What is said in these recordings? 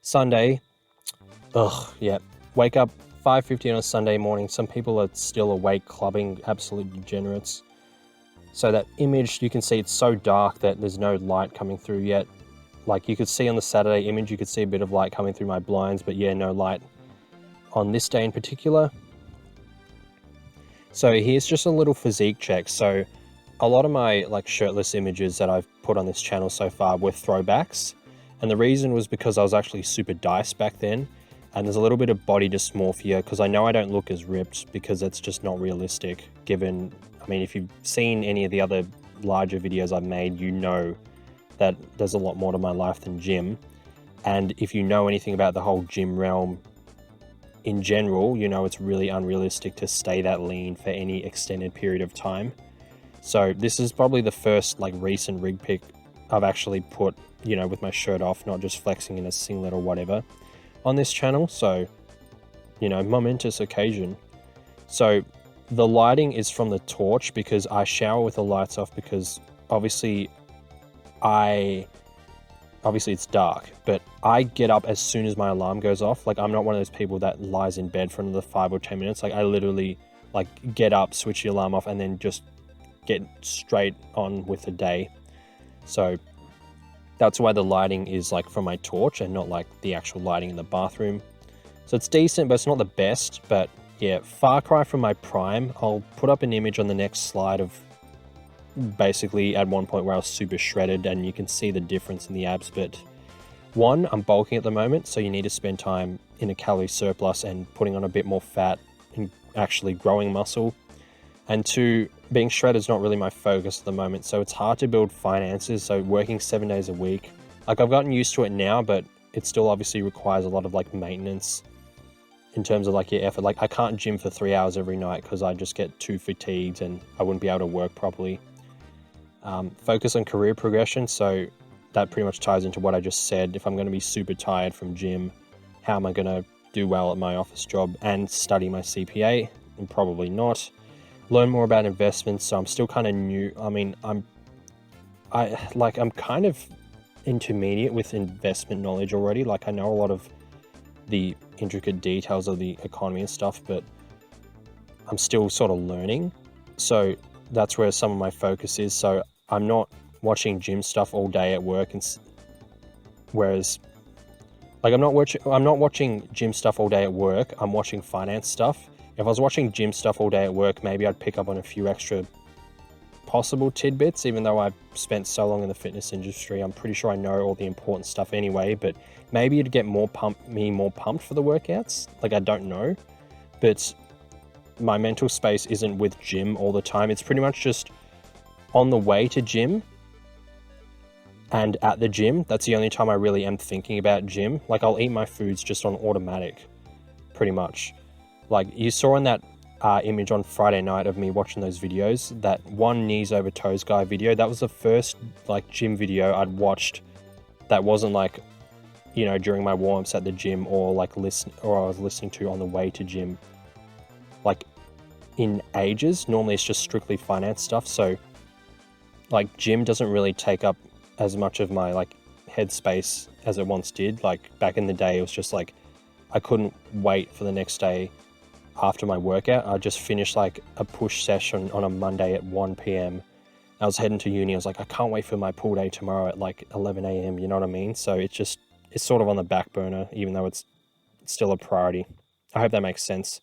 Sunday, ugh, yeah, wake up 5:50 on a Sunday morning. Some people are still awake clubbing, absolute degenerates. So that image, you can see it's so dark that there's no light coming through yet. Like you could see on the Saturday image, you could see a bit of light coming through my blinds, but yeah, no light on this day in particular. So here's just a little physique check. So a lot of my like shirtless images that I've put on this channel so far were throwbacks. And the reason was because I was actually super diced back then. And there's a little bit of body dysmorphia because I know I don't look as ripped because it's just not realistic given, I mean, if you've seen any of the other larger videos I've made, you know that there's a lot more to my life than gym. And if you know anything about the whole gym realm in general, you know it's really unrealistic to stay that lean for any extended period of time. So this is probably the first like recent rig pic I've actually put, you know, with my shirt off, not just flexing in a singlet or whatever on this channel. So, you know, momentous occasion. So the lighting is from the torch because I shower with the lights off because obviously it's dark, but I get up as soon as my alarm goes off. Like I'm not one of those people that lies in bed for another 5 or 10 minutes. Like I literally like get up, switch the alarm off and then just get straight on with the day. So that's why the lighting is like from my torch and not like the actual lighting in the bathroom. So it's decent, but it's not the best. But yeah, far cry from my prime. I'll put up an image on the next slide of basically at one point where I was super shredded and you can see the difference in the abs. But one, I'm bulking at the moment, so you need to spend time in a calorie surplus and putting on a bit more fat and actually growing muscle. And two, being shredded is not really my focus at the moment, so it's hard to build finances. So working 7 days a week, like I've gotten used to it now, but it still obviously requires a lot of like maintenance in terms of like your effort. Like I can't gym for 3 hours every night because I just get too fatigued and I wouldn't be able to work properly. Focus on career progression, so that pretty much ties into what I just said. If I'm going to be super tired from gym, how am I going to do well at my office job and study my CPA? And probably not. Learn more about investments, so I'm still kind of new. I mean, I'm kind of intermediate with investment knowledge already. Like I know a lot of the intricate details of the economy and stuff, but I'm still sort of learning. So that's where some of my focus is. So I'm not watching gym stuff all day at work, and whereas like I'm not watching gym stuff all day at work. I'm watching finance stuff. If I was watching gym stuff all day at work, maybe I'd pick up on a few extra possible tidbits, even though I've spent so long in the fitness industry. I'm pretty sure I know all the important stuff anyway, but maybe it'd get me more pumped for the workouts. Like I don't know, but my mental space isn't with gym all the time. It's pretty much just on the way to gym and at the gym. That's the only time I really am thinking about gym. Like I'll eat my foods just on automatic, pretty much. Like you saw in that image on Friday night of me watching those videos, that one knees over toes guy video, that was the first like gym video I'd watched that wasn't like, you know, during my warm-ups at the gym or like I was listening to on the way to gym, like in ages. Normally it's just strictly finance stuff. So like gym doesn't really take up as much of my like headspace as it once did. Like back in the day, it was just like I couldn't wait for the next day after my workout. I just finished like a push session on a Monday at 1 p.m. I was heading to uni. I was like, I can't wait for my pool day tomorrow at like 11 a.m. You know what I mean? So it's sort of on the back burner, even though it's still a priority. I hope that makes sense.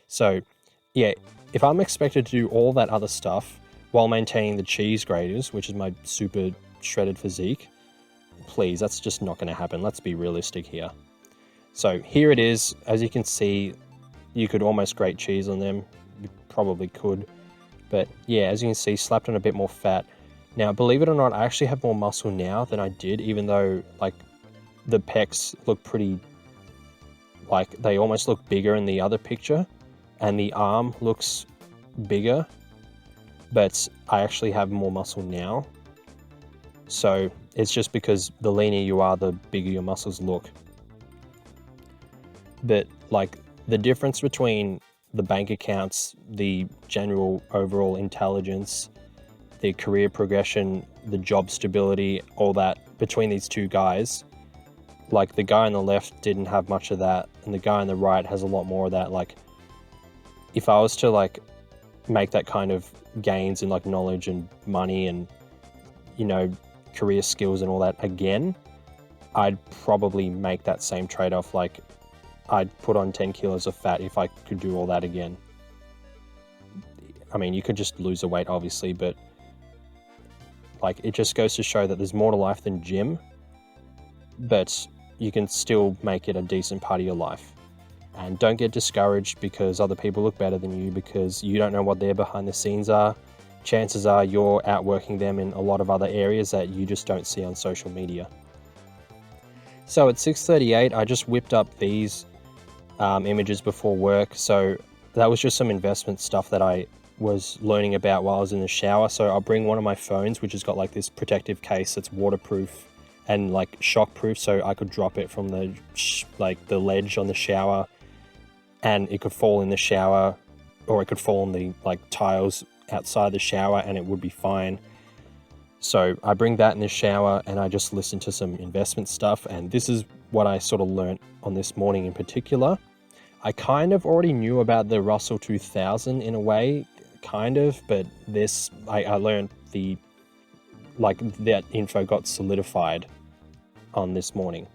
So yeah, if I'm expected to do all that other stuff while maintaining the cheese graters, which is my super shredded physique, please, that's just not going to happen. Let's be realistic here. So here it is. As you can see, you could almost grate cheese on them. You probably could. But yeah, as you can see, slapped on a bit more fat. Now, believe it or not, I actually have more muscle now than I did, even though like the pecs look pretty, like they almost look bigger in the other picture and the arm looks bigger, but I actually have more muscle now. So it's just because the leaner you are, the bigger your muscles look. But like the difference between the bank accounts, the general overall intelligence, the career progression, the job stability, all that between these two guys, like the guy on the left didn't have much of that, and the guy on the right has a lot more of that. Like, if I was to like make that kind of gains in like knowledge and money and, you know, career skills and all that again, I'd probably make that same trade-off. Like, I'd put on 10 kilos of fat if I could do all that again. I mean, you could just lose the weight, obviously, but like, it just goes to show that there's more to life than gym, but you can still make it a decent part of your life. And don't get discouraged because other people look better than you, because you don't know what their behind the scenes are. Chances are you're outworking them in a lot of other areas that you just don't see on social media. So at 6:38, I just whipped up these images before work. So that was just some investment stuff that I was learning about while I was in the shower. So I'll bring one of my phones, which has got like this protective case that's waterproof and like shockproof, so I could drop it from the ledge on the shower, and it could fall in the shower, or it could fall on the like tiles outside the shower, and it would be fine. So I bring that in the shower, and I just listen to some investment stuff, and this is what I sort of learnt on this morning in particular. I kind of already knew about the Russell 2000 in a way, kind of, but this, I learned that info got solidified on this morning.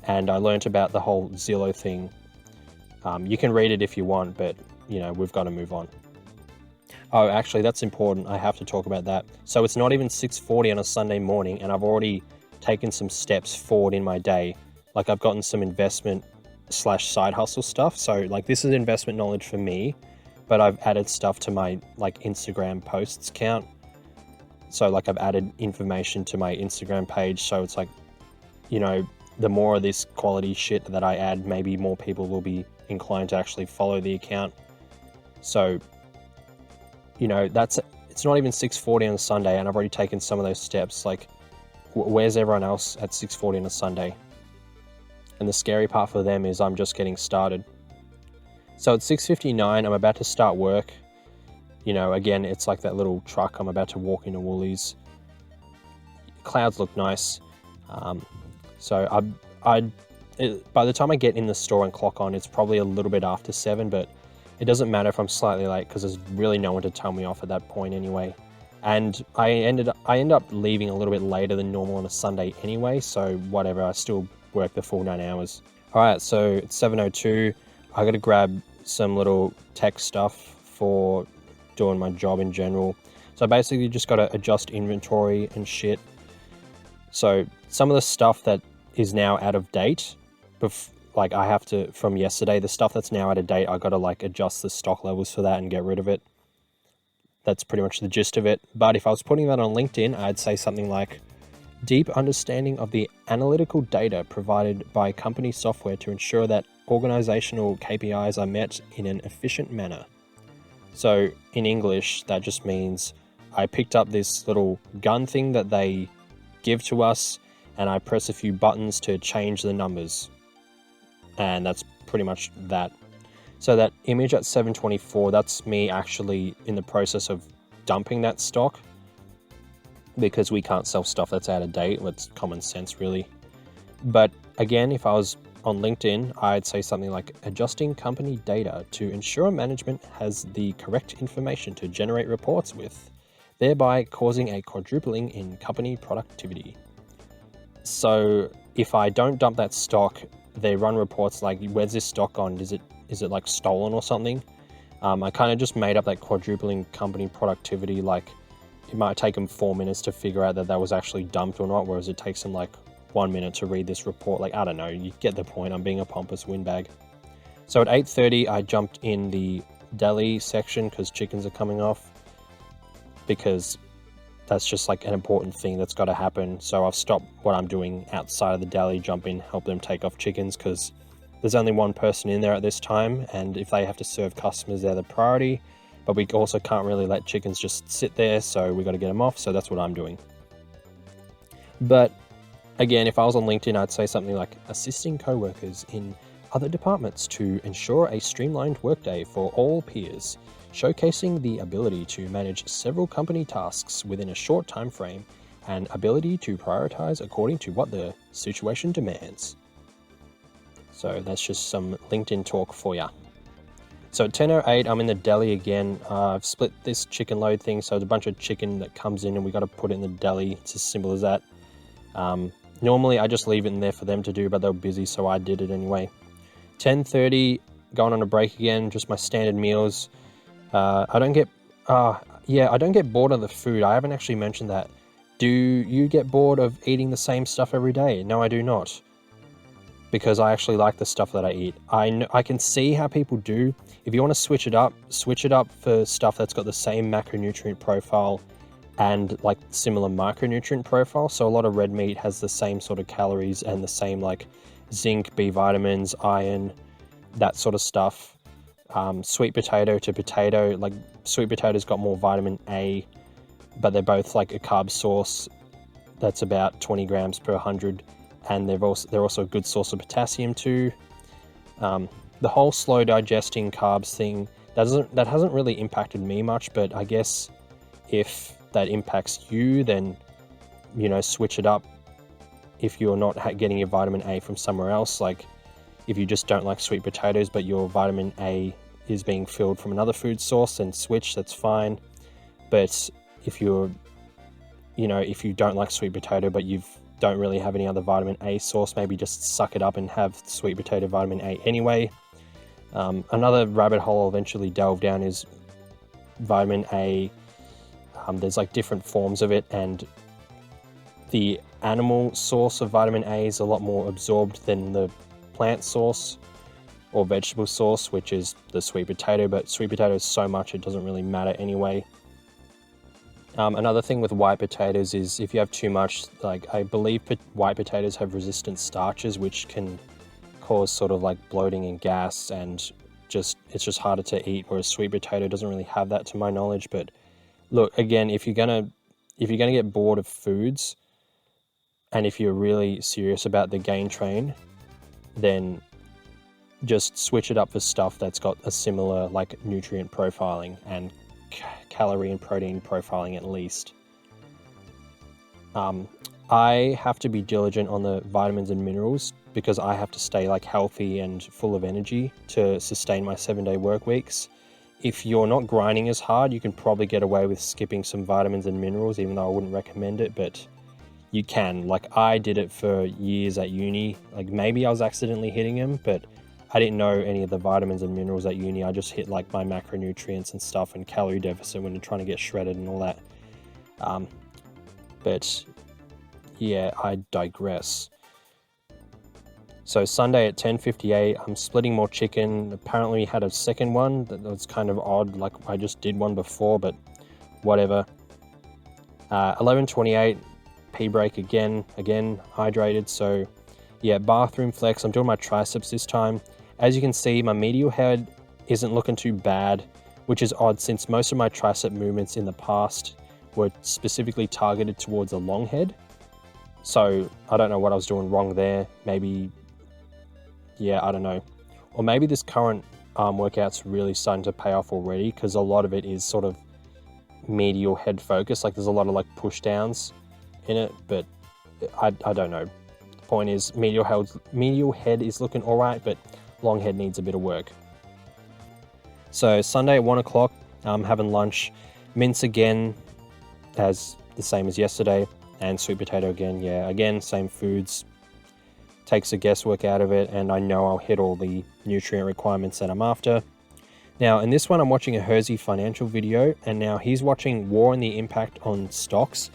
And I learnt about the whole Zillow thing. You can read it if you want, but, you know, we've got to move on. Oh, actually, that's important. I have to talk about that. So it's not even 6:40 on a Sunday morning, and I've already taken some steps forward in my day. Like, I've gotten some investment / side hustle stuff. So like, this is investment knowledge for me, but I've added stuff to my like Instagram posts count. So like, I've added information to my Instagram page. So it's like, you know, the more of this quality shit that I add, maybe more people will be inclined to actually follow the account. So, you know, it's not even 6:40 on a Sunday, and I've already taken some of those steps. Like, where's everyone else at 6:40 on a Sunday? And the scary part for them is I'm just getting started. So at 6:59, I'm about to start work. You know, again, it's like that little truck. I'm about to walk into Woolies. Clouds look nice. So by the time I get in the store and clock on, it's probably a little bit after 7, but it doesn't matter if I'm slightly late because there's really no one to tell me off at that point anyway. And I end up leaving a little bit later than normal on a Sunday anyway, so whatever, I still work the full 9 hours. All right, so it's 7:02. I got to grab some little tech stuff for doing my job in general. So basically just got to adjust inventory and shit. So some of the stuff that is now out of date, like I have to, from yesterday, the stuff that's now out of date, I got to like adjust the stock levels for that and get rid of it. That's pretty much the gist of it. But if I was putting that on LinkedIn, I'd say something like, deep understanding of the analytical data provided by company software to ensure that organizational KPIs are met in an efficient manner. So in English, that just means I picked up this little gun thing that they give to us, and I press a few buttons to change the numbers. And that's pretty much that. So that image at 7:24, that's me actually in the process of dumping that stock, because we can't sell stuff that's out of date. It's common sense, really. But again, if I was on LinkedIn, I'd say something like adjusting company data to ensure management has the correct information to generate reports with, thereby causing a quadrupling in company productivity. So if I don't dump that stock, they run reports like, where's this stock gone? Is it like stolen or something? I kind of just made up that quadrupling company productivity. Like, it might take them 4 minutes to figure out that was actually dumped or not, whereas it takes them like 1 minute to read this report. Like, I don't know, you get the point. I'm being a pompous windbag. So at 8:30, I jumped in the deli section because chickens are coming off, because that's just like an important thing that's got to happen. So I've stopped what I'm doing outside of the deli, jump in, help them take off chickens, because there's only one person in there at this time, and if they have to serve customers, they're the priority. But we also can't really let chickens just sit there, so we got to get them off. So that's what I'm doing. But again, if I was on LinkedIn, I'd say something like assisting co-workers in other departments to ensure a streamlined workday for all peers, showcasing the ability to manage several company tasks within a short time frame and ability to prioritize according to what the situation demands. So that's just some LinkedIn talk for you. So at 10:08, I'm in the deli again. I've split this chicken load thing, so it's a bunch of chicken that comes in and we got to put it in the deli. It's as simple as that. Normally I just leave it in there for them to do, but they were busy, so I did it anyway. 10:30, going on a break again, just my standard meals. I don't get bored of the food. I haven't actually mentioned that. Do you get bored of eating the same stuff every day? No, I do not. Because I actually like the stuff that I eat. I can see how people do. If you want to switch it up for stuff that's got the same macronutrient profile and like similar micronutrient profile. So a lot of red meat has the same sort of calories and the same like zinc, B vitamins, iron, that sort of stuff. Sweet potato to potato, like sweet potato's got more vitamin A, but they're both like a carb source that's about 20 grams per 100. And they're also a good source of potassium too. The whole slow digesting carbs thing, that hasn't really impacted me much, but I guess if that impacts you, then switch it up. If you're not getting your vitamin A from somewhere else, like if you just don't like sweet potatoes, but your vitamin A is being filled from another food source, then switch. That's fine. But if you don't like sweet potato, but you don't really have any other vitamin A source, maybe just suck it up and have sweet potato vitamin A anyway. Another rabbit hole I'll eventually delve down is vitamin A. There's like different forms of it, and the animal source of vitamin A is a lot more absorbed than the plant source or vegetable source, which is the sweet potato, but sweet potato is so much it doesn't really matter anyway. Another thing with white potatoes is if you have too much, like I believe white potatoes have resistant starches, which can cause sort of like bloating and gas, and it's just harder to eat, whereas sweet potato doesn't really have that to my knowledge. But look, again, if you're gonna get bored of foods, and if you're really serious about the gain train, then just switch it up for stuff that's got a similar like nutrient profiling and calorie and protein profiling at least. I have to be diligent on the vitamins and minerals because I have to stay like healthy and full of energy to sustain my 7-day work weeks. If you're not grinding as hard, you can probably get away with skipping some vitamins and minerals, even though I wouldn't recommend it, but you can. Like I did it for years at uni. Like maybe I was accidentally hitting them, but I didn't know any of the vitamins and minerals at uni. I just hit like my macronutrients and stuff and calorie deficit when you're trying to get shredded and all that. But yeah, I digress. So Sunday at 10:58, I'm splitting more chicken. Apparently we had a second one. That was kind of odd. Like I just did one before, but whatever. 11:28, pee break again, hydrated. So yeah, bathroom flex. I'm doing my triceps this time. As you can see, my medial head isn't looking too bad, which is odd since most of my tricep movements in the past were specifically targeted towards the long head. So I don't know what I was doing wrong there. Maybe, yeah, I don't know. Or maybe this current arm workout's really starting to pay off already because a lot of it is sort of medial head focus. Like there's a lot of like push downs in it, but I don't know. The point is medial head is looking all right, but long head needs a bit of work. So Sunday at 1 o'clock, I'm having lunch. Mince again, as the same as yesterday, and sweet potato again. Yeah, again, same foods. Takes the guesswork out of it, and I know I'll hit all the nutrient requirements that I'm after. Now, in this one, I'm watching a Hersey financial video, and now he's watching War and the Impact on Stocks,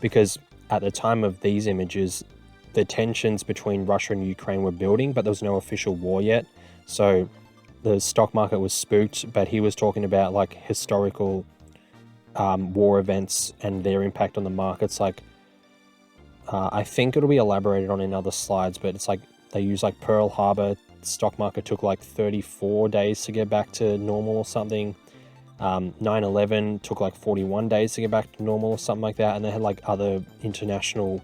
because at the time of these images, the tensions between Russia and Ukraine were building, but there was no official war yet. So the stock market was spooked, but he was talking about like historical war events and their impact on the markets. Like I think it'll be elaborated on in other slides, but it's like they use like Pearl Harbor. Stock market took like 34 days to get back to normal or something. 9/11 took like 41 days to get back to normal or something like that. And they had like other international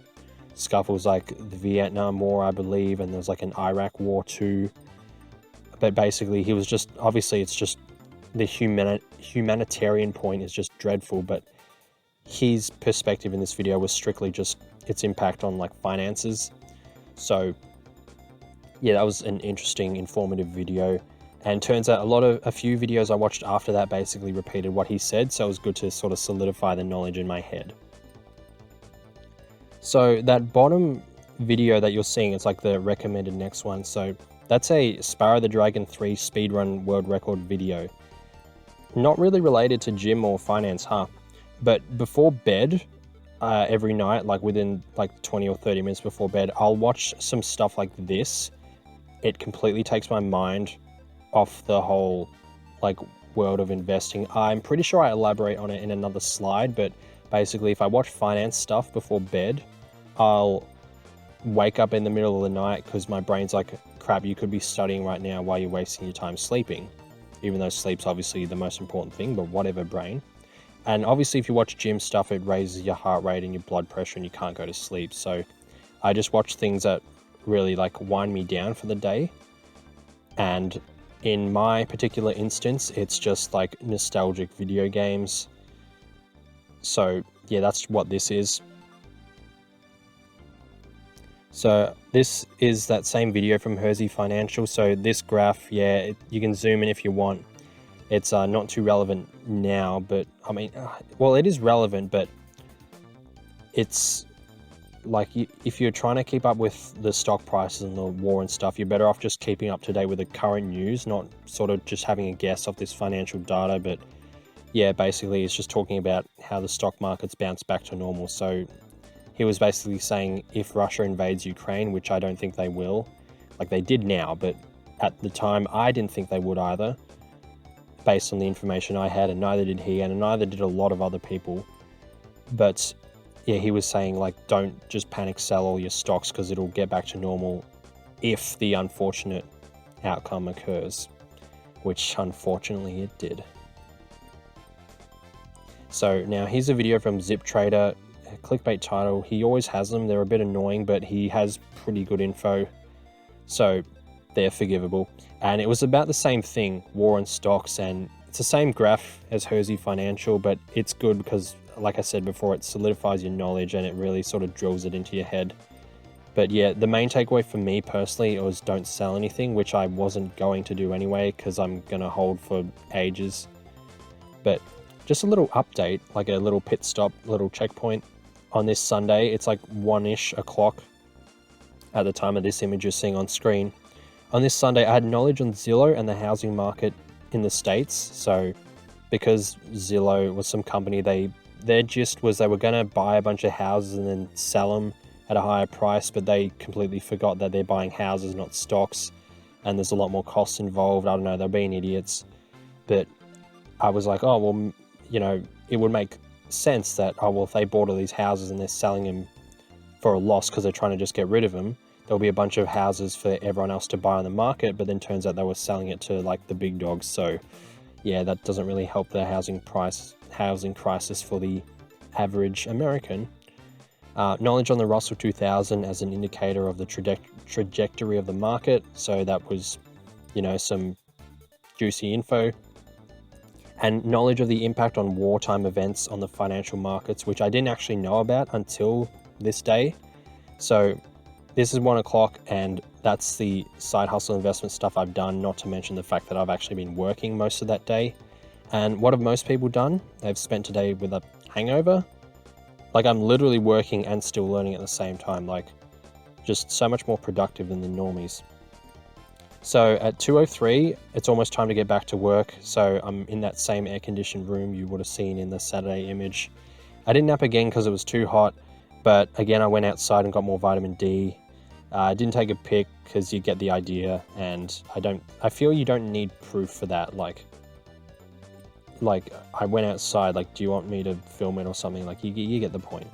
scuffles like the Vietnam War, I believe, and there's like an Iraq War too. But basically he was just, obviously it's just the humanitarian point is just dreadful, but his perspective in this video was strictly just its impact on like finances. So yeah, that was an interesting, informative video. And turns out a few videos I watched after that basically repeated what he said, so it was good to sort of solidify the knowledge in my head. So that bottom video that you're seeing, it's like the recommended next one. So that's a Sparrow the Dragon 3 speedrun world record video. Not really related to gym or finance, huh? But before bed, every night, like within like 20 or 30 minutes before bed, I'll watch some stuff like this. It completely takes my mind off the whole like world of investing. I'm pretty sure I elaborate on it in another slide, but basically if I watch finance stuff before bed, I'll wake up in the middle of the night because my brain's like, crap, you could be studying right now while you're wasting your time sleeping. Even though sleep's obviously the most important thing, but whatever, brain. And obviously if you watch gym stuff, it raises your heart rate and your blood pressure and you can't go to sleep. So I just watch things that really like wind me down for the day. And in my particular instance, it's just like nostalgic video games. So yeah, that's what this is. So this is that same video from Hersey Financial. So this graph, yeah, you can zoom in if you want. It's not too relevant now, but I mean, well, it is relevant, but it's like if you're trying to keep up with the stock prices and the war and stuff, you're better off just keeping up to date with the current news, not sort of just having a guess off this financial data. But yeah, basically it's just talking about how the stock markets bounce back to normal. So he was basically saying if Russia invades Ukraine, which I don't think they will, like they did now, but at the time I didn't think they would either, based on the information I had, and neither did he, and neither did a lot of other people. But yeah, he was saying like, don't just panic sell all your stocks because it'll get back to normal if the unfortunate outcome occurs, which unfortunately it did. So now here's a video from Zip Trader, clickbait title. He always has them. They're a bit annoying, but he has pretty good info, so they're forgivable. And it was about the same thing, war on stocks, and it's the same graph as Hersey Financial, but it's good because, like I said before, it solidifies your knowledge and it really sort of drills it into your head. But yeah, the main takeaway for me personally was don't sell anything, which I wasn't going to do anyway because I'm going to hold for ages. But just a little update, like a little pit stop, little checkpoint on this Sunday. It's like 1-ish o'clock at the time of this image you're seeing on screen. On this Sunday, I had knowledge on Zillow and the housing market in the States. So because Zillow was some company, their gist was they were going to buy a bunch of houses and then sell them at a higher price, but they completely forgot that they're buying houses, not stocks, and there's a lot more costs involved. I don't know, they're being idiots. But I was like, oh, well, you know, it would make sense that, oh, well, if they bought all these houses and they're selling them for a loss because they're trying to just get rid of them, there'll be a bunch of houses for everyone else to buy on the market. But then turns out they were selling it to like the big dogs. So yeah, that doesn't really help the housing crisis for the average American. Knowledge on the Russell 2000 as an indicator of the trajectory of the market. So that was, you know, some juicy info. And knowledge of the impact on wartime events on the financial markets, which I didn't actually know about until this day. So this is 1 o'clock, and that's the side hustle investment stuff I've done, not to mention the fact that I've actually been working most of that day. And what have most people done? They've spent today with a hangover. Like, I'm literally working and still learning at the same time, like just so much more productive than the normies. So at 2:03, it's almost time to get back to work. So I'm in that same air-conditioned room you would have seen in the Saturday image. I didn't nap again because it was too hot, but again, I went outside and got more vitamin D. I didn't take a pic because you get the idea, and I feel you don't need proof for that. Like I went outside, like, do you want me to film it or something? Like, you get the point.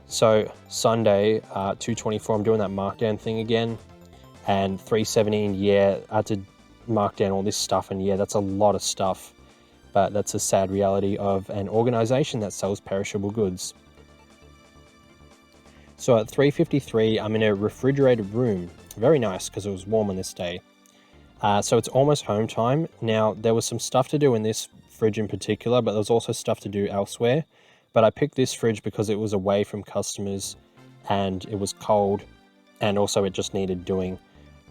So Sunday, 2:24, I'm doing that markdown thing again. And 3:17, yeah, I had to mark down all this stuff, and yeah, that's a lot of stuff. But that's a sad reality of an organization that sells perishable goods. So at 3:53, I'm in a refrigerated room. Very nice, because it was warm on this day. So it's almost home time. Now, there was some stuff to do in this fridge in particular, but there was also stuff to do elsewhere. But I picked this fridge because it was away from customers, and it was cold, and also it just needed doing.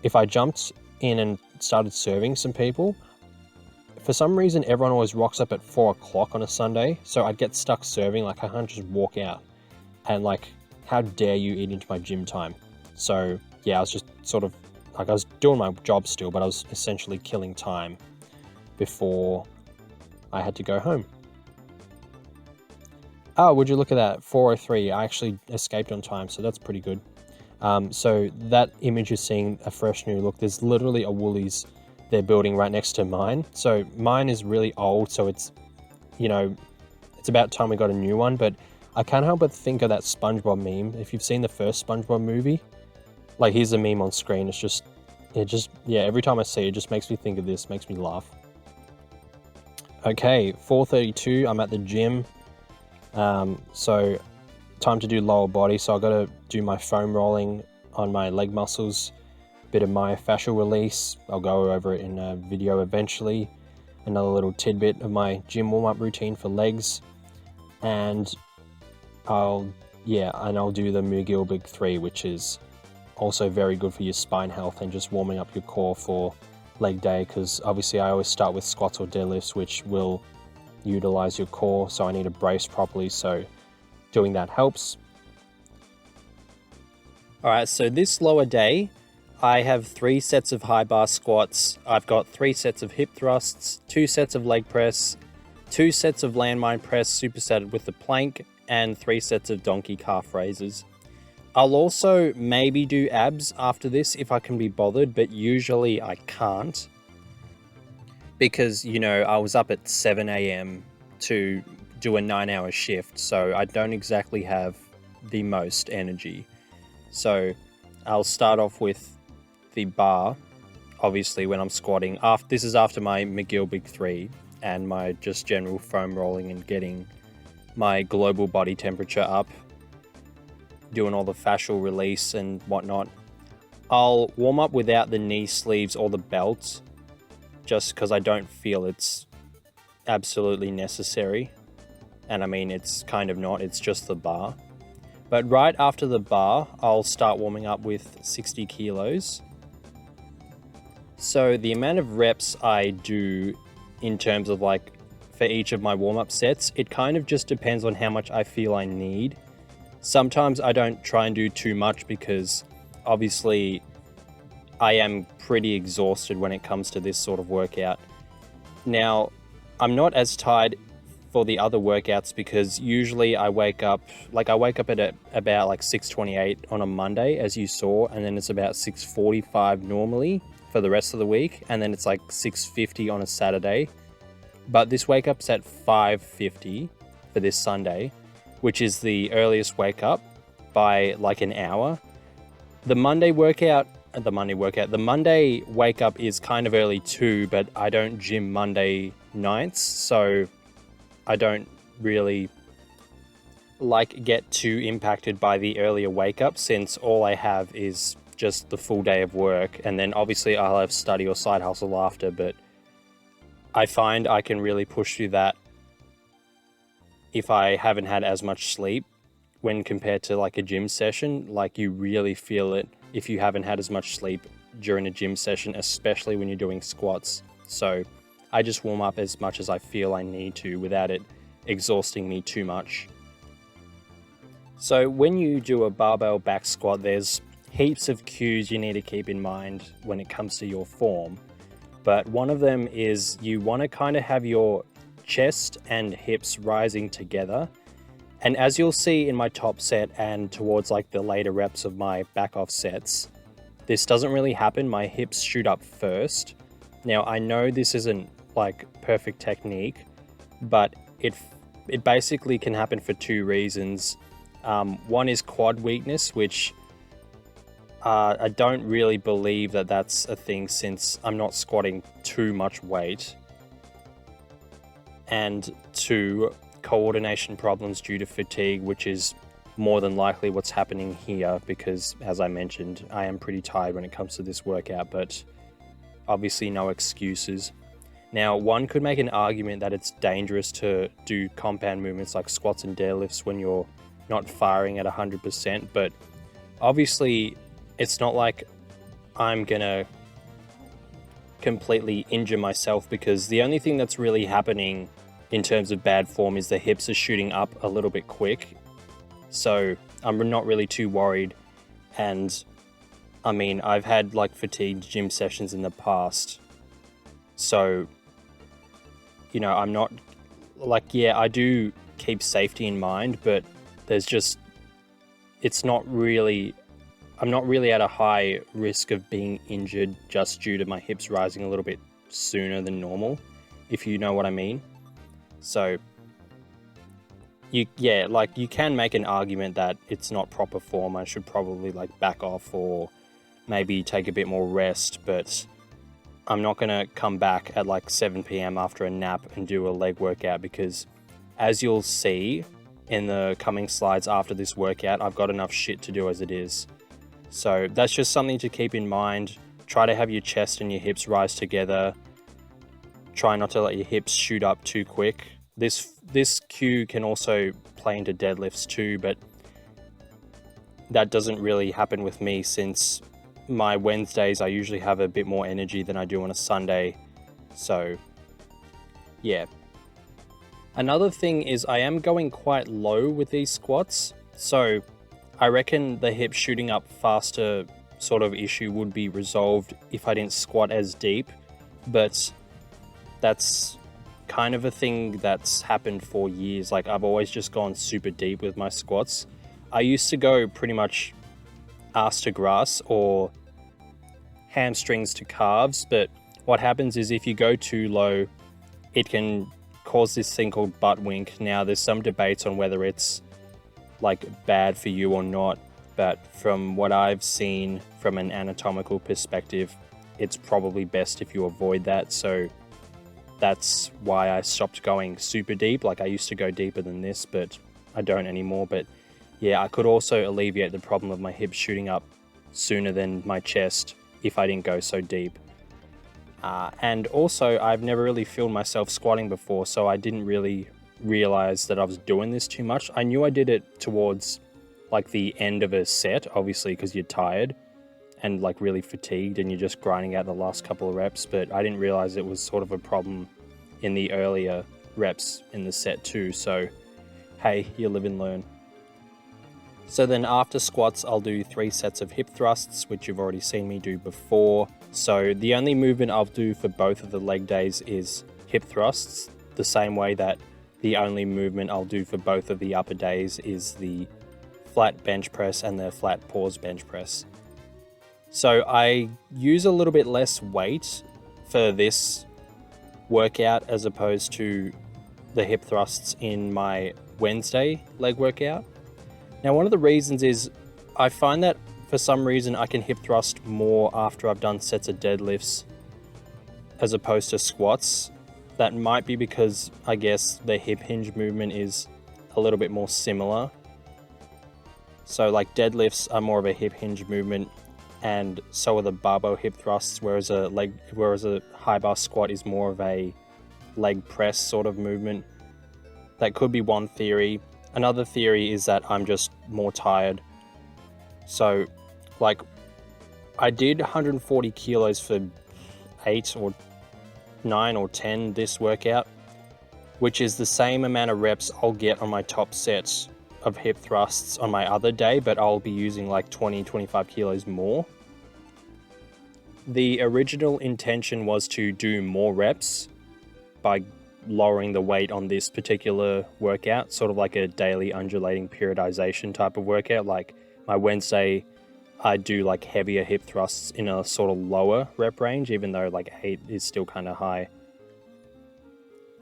if I jumped in and started serving some people, for some reason everyone always rocks up at 4 o'clock on a Sunday, so I'd get stuck serving. Like, I can't just walk out, and like, how dare you eat into my gym time? So yeah, I was just sort of like, I was doing my job still, but I was essentially killing time before I had to go home. Oh, would you look at that, 4:03, I actually escaped on time, so that's pretty good. So that image is seeing a fresh new look. There's literally a Woolies they're building right next to mine. So mine is really old, so it's, it's about time we got a new one. But I can't help but think of that SpongeBob meme. If you've seen the first SpongeBob movie, like, here's a meme on screen. Every time I see it, it just makes me think of this, makes me laugh. Okay, 4:32, I'm at the gym. So time to do lower body. So I've got to do my foam rolling on my leg muscles, bit of myofascial release. I'll go over it in a video eventually. Another little tidbit of my gym warm-up routine for legs. And I'll do the McGill Big 3, which is also very good for your spine health and just warming up your core for leg day, because obviously I always start with squats or deadlifts, which will utilize your core, so I need to brace properly, so doing that helps. Alright, so this lower day, I have 3 sets of high bar squats, I've got 3 sets of hip thrusts, 2 sets of leg press, 2 sets of landmine press supersetted with the plank, and 3 sets of donkey calf raises. I'll also maybe do abs after this if I can be bothered, but usually I can't. Because, I was up at 7 a.m. to do a 9-hour shift, so I don't exactly have the most energy. So I'll start off with the bar, obviously, when I'm squatting. This is after my McGill Big 3 and my just general foam rolling and getting my global body temperature up, doing all the fascial release and whatnot. I'll warm up without the knee sleeves or the belts, just because I don't feel it's absolutely necessary. And I mean, it's kind of not, it's just the bar. But right after the bar, I'll start warming up with 60 kilos. So the amount of reps I do in terms of like for each of my warm-up sets, it kind of just depends on how much I feel I need. Sometimes I don't try and do too much because obviously I am pretty exhausted when it comes to this sort of workout. Now, I'm not as tired for the other workouts because usually I wake up at about like 6:28 on a Monday, as you saw, and then it's about 6:45 normally for the rest of the week, and then it's like 6:50 on a Saturday. But this wake up's at 5:50 for this Sunday, which is the earliest wake up by like an hour. The Monday wake up is kind of early too, but I don't gym Monday nights, so I don't really get too impacted by the earlier wake up, since all I have is just the full day of work, and then obviously I'll have study or side hustle after, but I find I can really push through that if I haven't had as much sleep when compared to like a gym session. Like, you really feel it if you haven't had as much sleep during a gym session, especially when you're doing squats. So I just warm up as much as I feel I need to without it exhausting me too much. So when you do a barbell back squat, there's heaps of cues you need to keep in mind when it comes to your form. But one of them is you want to kind of have your chest and hips rising together. And as you'll see in my top set and towards like the later reps of my back off sets, this doesn't really happen. My hips shoot up first. Now, I know this isn't like perfect technique, but it basically can happen for 2 reasons. One is quad weakness, which I don't really believe that that's a thing since I'm not squatting too much weight. And 2, coordination problems due to fatigue, which is more than likely what's happening here because, as I mentioned, I am pretty tired when it comes to this workout, but obviously no excuses. Now, one could make an argument that it's dangerous to do compound movements like squats and deadlifts when you're not firing at 100%, but obviously it's not like I'm gonna completely injure myself, because the only thing that's really happening in terms of bad form is the hips are shooting up a little bit quick. So I'm not really too worried. And I mean, I've had like fatigued gym sessions in the past. So, you know, I'm not like, yeah, I do keep safety in mind, but there's just, it's not really, I'm not really at a high risk of being injured just due to my hips rising a little bit sooner than normal, if you know what I mean. So you can make an argument that it's not proper form. I should probably like back off or maybe take a bit more rest, but I'm not going to come back at like 7 p.m. after a nap and do a leg workout, because as you'll see in the coming slides after this workout, I've got enough shit to do as it is. So that's just something to keep in mind. Try to have your chest and your hips rise together. Try not to let your hips shoot up too quick. This cue can also play into deadlifts too, but that doesn't really happen with me, since my Wednesdays I usually have a bit more energy than I do on a Sunday. So yeah. Another thing is I am going quite low with these squats. So I reckon the hip shooting up faster sort of issue would be resolved if I didn't squat as deep, but that's kind of a thing that's happened for years. Like, I've always just gone super deep with my squats. I used to go pretty much ass to grass or hamstrings to calves, but what happens is if you go too low, it can cause this thing called butt wink. Now, there's some debates on whether it's like bad for you or not, but from what I've seen from an anatomical perspective, it's probably best if you avoid that. So that's why I stopped going super deep. Like, I used to go deeper than this, but I don't anymore. But yeah, I could also alleviate the problem of my hips shooting up sooner than my chest if I didn't go so deep. And also, I've never really filmed myself squatting before, so I didn't really realize that I was doing this too much. I knew I did it towards like the end of a set, obviously, because you're tired and like really fatigued and you're just grinding out the last couple of reps, but I didn't realize it was sort of a problem in the earlier reps in the set too. So hey, you live and learn. So then after squats, I'll do 3 sets of hip thrusts, which you've already seen me do before. So the only movement I'll do for both of the leg days is hip thrusts, the same way that the only movement I'll do for both of the upper days is the flat bench press and the flat pause bench press. So I use a little bit less weight for this workout as opposed to the hip thrusts in my Wednesday leg workout. Now, one of the reasons is I find that for some reason I can hip thrust more after I've done sets of deadlifts as opposed to squats. That might be because I guess the hip hinge movement is a little bit more similar. So like deadlifts are more of a hip hinge movement, and so are the barbell hip thrusts, whereas a high bar squat is more of a leg press sort of movement. That could be one theory. Another theory is that I'm just more tired. So like I did 140 kilos for 8 or 9 or 10 this workout, which is the same amount of reps I'll get on my top sets of hip thrusts on my other day, but I'll be using like 20-25 kilos more. The original intention was to do more reps by lowering the weight on this particular workout, sort of like a daily undulating periodization type of workout. Like my Wednesday, I do like heavier hip thrusts in a sort of lower rep range, even though like 8 is still kind of high.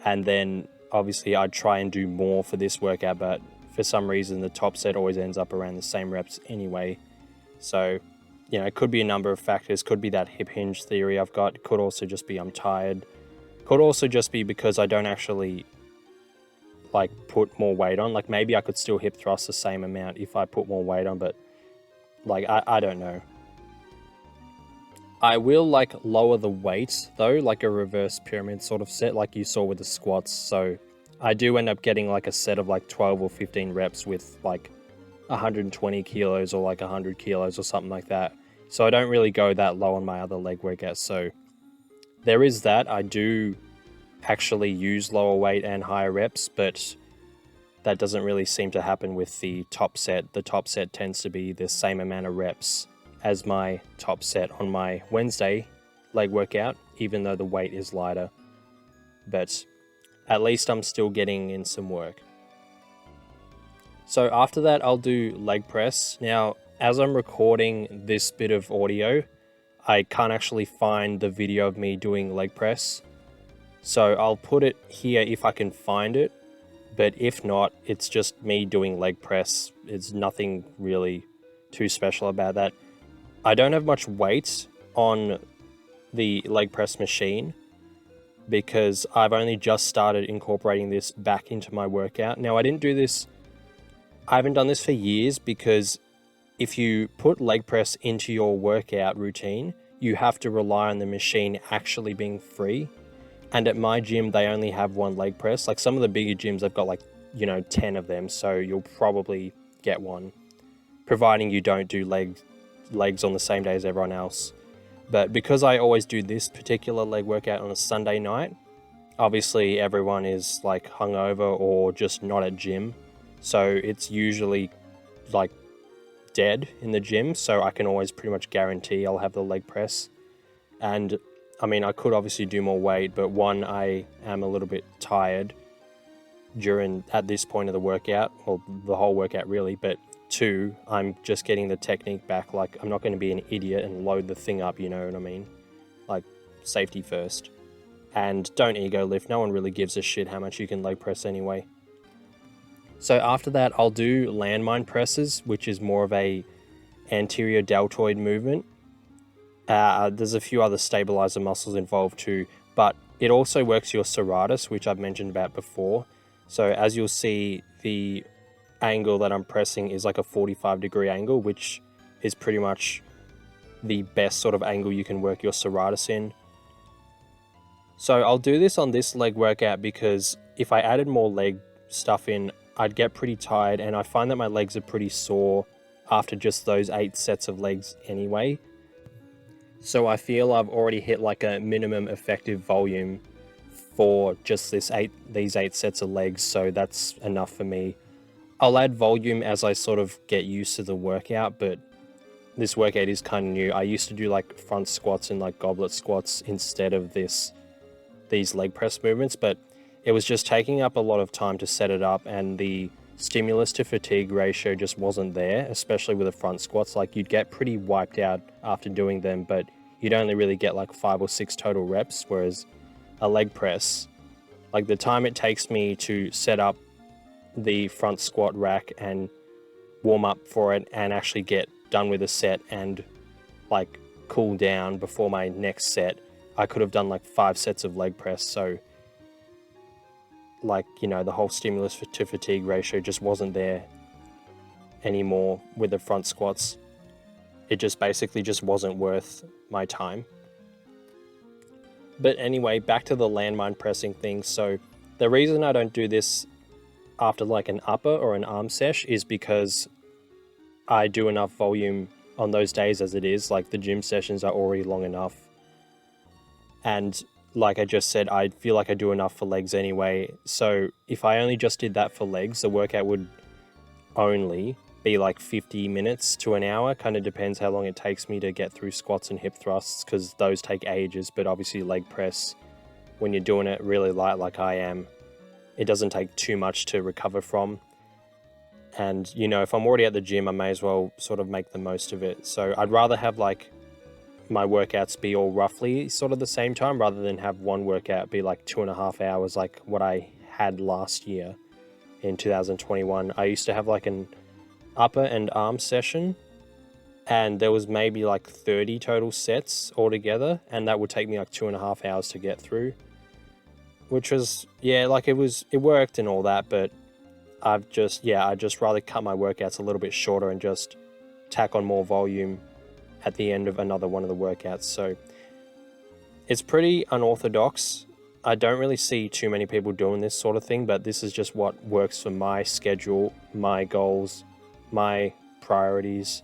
And then obviously I'd try and do more for this workout, but for some reason the top set always ends up around the same reps anyway. So, you know, it could be a number of factors. Could be that hip hinge theory I've got. It could also just be I'm tired. Could also just be because I don't actually like put more weight on. Like maybe I could still hip thrust the same amount if I put more weight on, but like I don't know. I will like lower the weight though, like a reverse pyramid sort of set like you saw with the squats. So I do end up getting like a set of like 12 or 15 reps with like 120 kilos or like 100 kilos or something like that So I don't really go that low on my other leg workouts. So there is that. I do actually use lower weight and higher reps, but that doesn't really seem to happen with the top set. The top set tends to be the same amount of reps as my top set on my Wednesday leg workout, even though the weight is lighter. But at least I'm still getting in some work. So after that, I'll do leg press. Now, as I'm recording this bit of audio, I can't actually find the video of me doing leg press. So I'll put it here if I can find it. But if not, it's just me doing leg press. It's nothing really too special about that. I don't have much weight on the leg press machine because I've only just started incorporating this back into my workout. Now, I haven't done this for years because if you put leg press into your workout routine, you have to rely on the machine actually being free. And at my gym, they only have one leg press. Like some of the bigger gyms, I've got 10 of them. So you'll probably get one, providing you don't do legs on the same day as everyone else. But because I always do this particular leg workout on a Sunday night, obviously everyone is like hungover or just not at gym. So it's usually like dead in the gym. So I can always pretty much guarantee I'll have the leg press. And I mean, I could obviously do more weight, but one, I am a little bit tired at this point of the workout, or the whole workout really, but two, I'm just getting the technique back. Like, I'm not going to be an idiot and load the thing up, you know what I mean? Like, safety first. And don't ego lift. No one really gives a shit how much you can leg press anyway. So after that, I'll do landmine presses, which is more of a anterior deltoid movement. There's a few other stabilizer muscles involved too, but it also works your serratus, which I've mentioned about before. So as you'll see, the angle that I'm pressing is like a 45-degree angle, which is pretty much the best sort of angle you can work your serratus in. So I'll do this on this leg workout because if I added more leg stuff in, I'd get pretty tired, and I find that my legs are pretty sore after just those 8 sets of legs anyway. So I feel I've already hit like a minimum effective volume for just these 8 sets of legs, so that's enough for me. I'll add volume as I sort of get used to the workout, but this workout is kind of new. I used to do like front squats and like goblet squats instead of these leg press movements, but it was just taking up a lot of time to set it up, and the stimulus to fatigue ratio just wasn't there, especially with the front squats. Like, you'd get pretty wiped out after doing them, but you'd only really get like 5 or 6 total reps, whereas a leg press, like the time it takes me to set up the front squat rack and warm up for it and actually get done with a set and like cool down before my next set, I could have done like 5 sets of leg press. So like, you know, the whole stimulus to fatigue ratio just wasn't there anymore with the front squats. It just basically just wasn't worth my time. But anyway, back to the landmine pressing thing. So the reason I don't do this after like an upper or an arm sesh is because I do enough volume on those days as it is. Like, the gym sessions are already long enough. And like I just said, I feel like I do enough for legs anyway. So if I only just did that for legs, the workout would only be like 50 minutes to an hour. Kind of depends how long it takes me to get through squats and hip thrusts, because those take ages. But obviously leg press, when you're doing it really light like I am, it doesn't take too much to recover from. And, you know, if I'm already at the gym, I may as well sort of make the most of it. So I'd rather have like my workouts be all roughly sort of the same time, rather than have one workout be like 2.5 hours like what I had last year in 2021. I used to have like an upper and arm session, and there was maybe like 30 total sets altogether, and that would take me like 2.5 hours to get through, which was, yeah, like it worked and all that, but I'd just rather cut my workouts a little bit shorter and just tack on more volume at the end of another one of the workouts. So it's pretty unorthodox. I don't really see too many people doing this sort of thing, but this is just what works for my schedule, my goals, my priorities.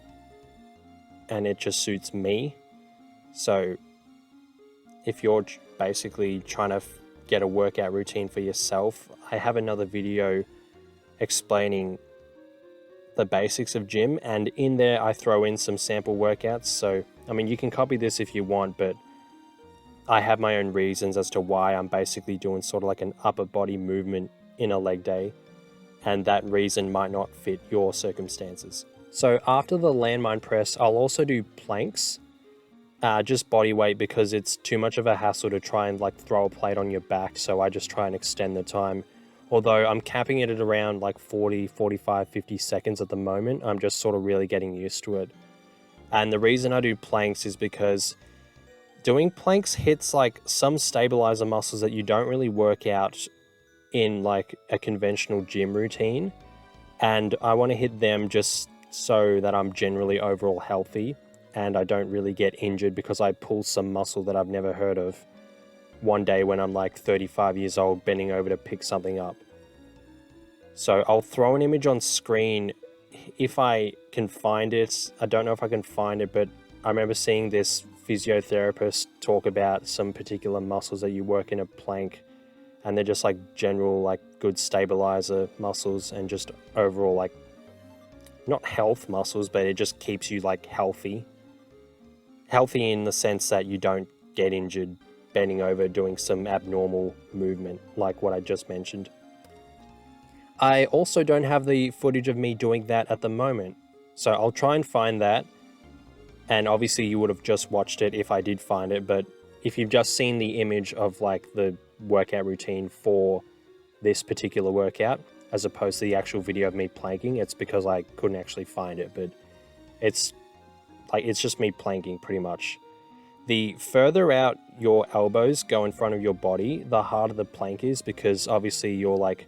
and it just suits me. So if you're basically trying to get a workout routine for yourself, I have another video explaining the basics of gym, and in there I throw in some sample workouts. So I mean, you can copy this if you want, but I have my own reasons as to why I'm basically doing sort of like an upper body movement in a leg day, and that reason might not fit your circumstances. So after the landmine press, I'll also do planks, just body weight, because it's too much of a hassle to try and like throw a plate on your back. So I just try and extend the time. Although I'm capping it at around like 40, 45, 50 seconds at the moment. I'm just sort of really getting used to it. And the reason I do planks is because doing planks hits like some stabilizer muscles that you don't really work out in like a conventional gym routine. And I want to hit them just so that I'm generally overall healthy and I don't really get injured because I pull some muscle that I've never heard of one day when I'm like 35 years old bending over to pick something up. So I'll throw an image on screen if I can find it. I don't know if I can find it, but I remember seeing this physiotherapist talk about some particular muscles that you work in a plank, and they're just like general like good stabilizer muscles and just overall like not health muscles, but it just keeps you like healthy in the sense that you don't get injured bending over doing some abnormal movement like what I just mentioned. I also don't have the footage of me doing that at the moment, so I'll try and find that. And obviously you would have just watched it if I did find it, but if you've just seen the image of like the workout routine for this particular workout as opposed to the actual video of me planking, it's because I couldn't actually find it. But it's just me planking pretty much. The further out your elbows go in front of your body, the harder the plank is, because obviously you're like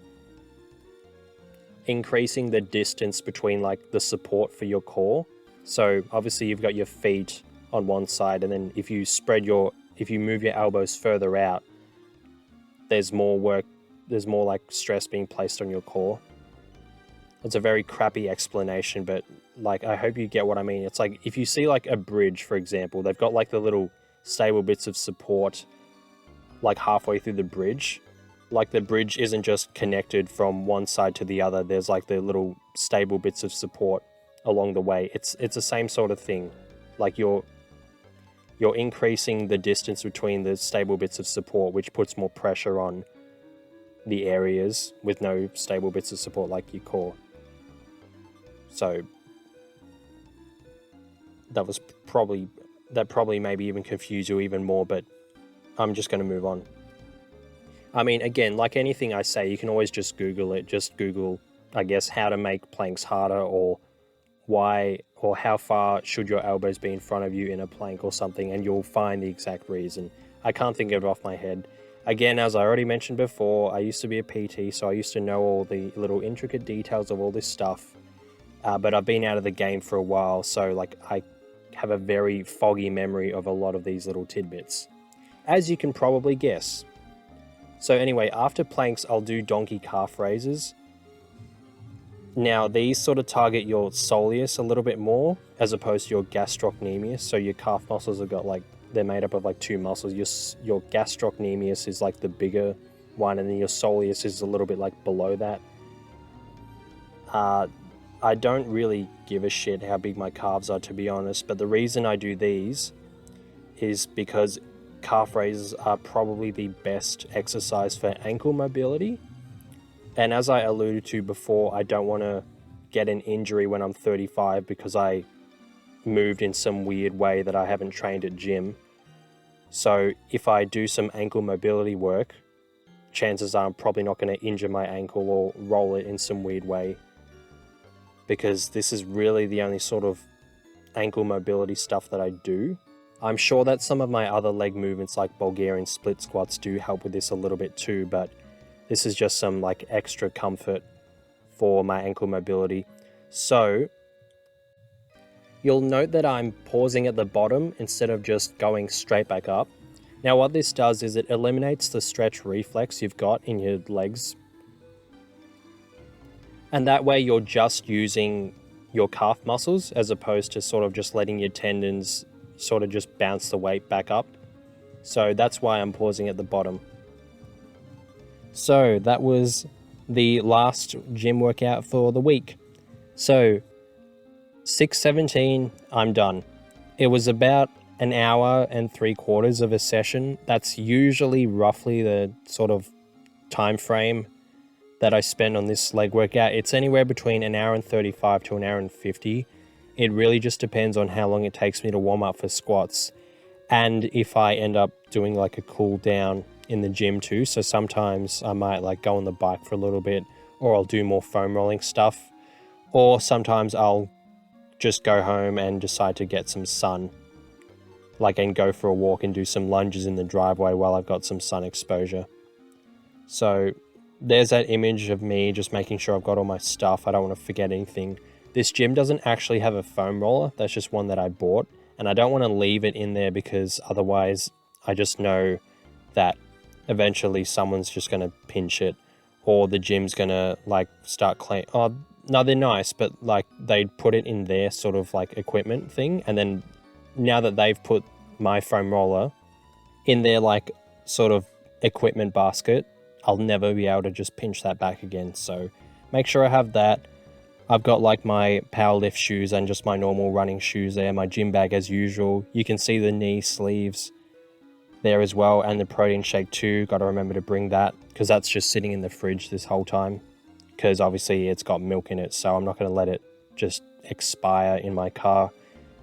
increasing the distance between like the support for your core. So obviously you've got your feet on one side, and then if you move your elbows further out, there's more like stress being placed on your core. It's a very crappy explanation, but like I hope you get what I mean. It's like if you see like a bridge, for example, they've got like the little stable bits of support like halfway through the bridge. Like the bridge isn't just connected from one side to the other. There's like the little stable bits of support along the way. It's the same sort of thing. Like you're increasing the distance between the stable bits of support, which puts more pressure on the areas with no stable bits of support like your core. So that probably maybe even confuse you even more, but I'm just going to move on. I mean, again, like anything I say, you can always just Google it. Just Google, I guess, how to make planks harder, or why, or how far should your elbows be in front of you in a plank or something, and you'll find the exact reason. I can't think of it off my head. Again, as I already mentioned before, I used to be a PT, so I used to know all the little intricate details of all this stuff. But I've been out of the game for a while, so like I have a very foggy memory of a lot of these little tidbits, as you can probably guess. So anyway, after planks, I'll do donkey calf raises. Now, these sort of target your soleus a little bit more, as opposed to your gastrocnemius. So your calf muscles have got like, they're made up of like two muscles. Your gastrocnemius is like the bigger one, and then your soleus is a little bit like below that. I don't really give a shit how big my calves are, to be honest, but the reason I do these is because calf raises are probably the best exercise for ankle mobility. And as I alluded to before, I don't want to get an injury when I'm 35 because I moved in some weird way that I haven't trained at gym. So if I do some ankle mobility work, chances are I'm probably not going to injure my ankle or roll it in some weird way, because this is really the only sort of ankle mobility stuff that I do. I'm sure that some of my other leg movements like Bulgarian split squats do help with this a little bit too, but this is just some like extra comfort for my ankle mobility. So you'll note that I'm pausing at the bottom instead of just going straight back up. Now what this does is it eliminates the stretch reflex you've got in your legs. And that way you're just using your calf muscles, as opposed to sort of just letting your tendons sort of just bounce the weight back up. So that's why I'm pausing at the bottom. So that was the last gym workout for the week. So 6:17, I'm done. It was about an hour and 3/4 of a session. That's usually roughly the sort of time frame that I spend on this leg workout. It's anywhere between an hour and 35 to an hour and 50. It really just depends on how long it takes me to warm up for squats, and if I end up doing like a cool down in the gym too. So sometimes I might like go on the bike for a little bit, or I'll do more foam rolling stuff, or sometimes I'll just go home and decide to get some sun, like, and go for a walk and do some lunges in the driveway while I've got some sun exposure. So there's that image of me just making sure I've got all my stuff. I don't want to forget anything. This gym doesn't actually have a foam roller. That's just one that I bought, and I don't want to leave it in there because otherwise I just know that eventually someone's just going to pinch it, or the gym's going to like start clean. Oh, no, they're nice, but like they put it in their sort of like equipment thing, and then now that they've put my foam roller in their like sort of equipment basket, I'll never be able to just pinch that back again. So make sure I have that. I've got like my powerlift shoes and just my normal running shoes there, my gym bag as usual. You can see the knee sleeves there as well, and the protein shake too. Got to remember to bring that because that's just sitting in the fridge this whole time, because obviously it's got milk in it, so I'm not going to let it just expire in my car,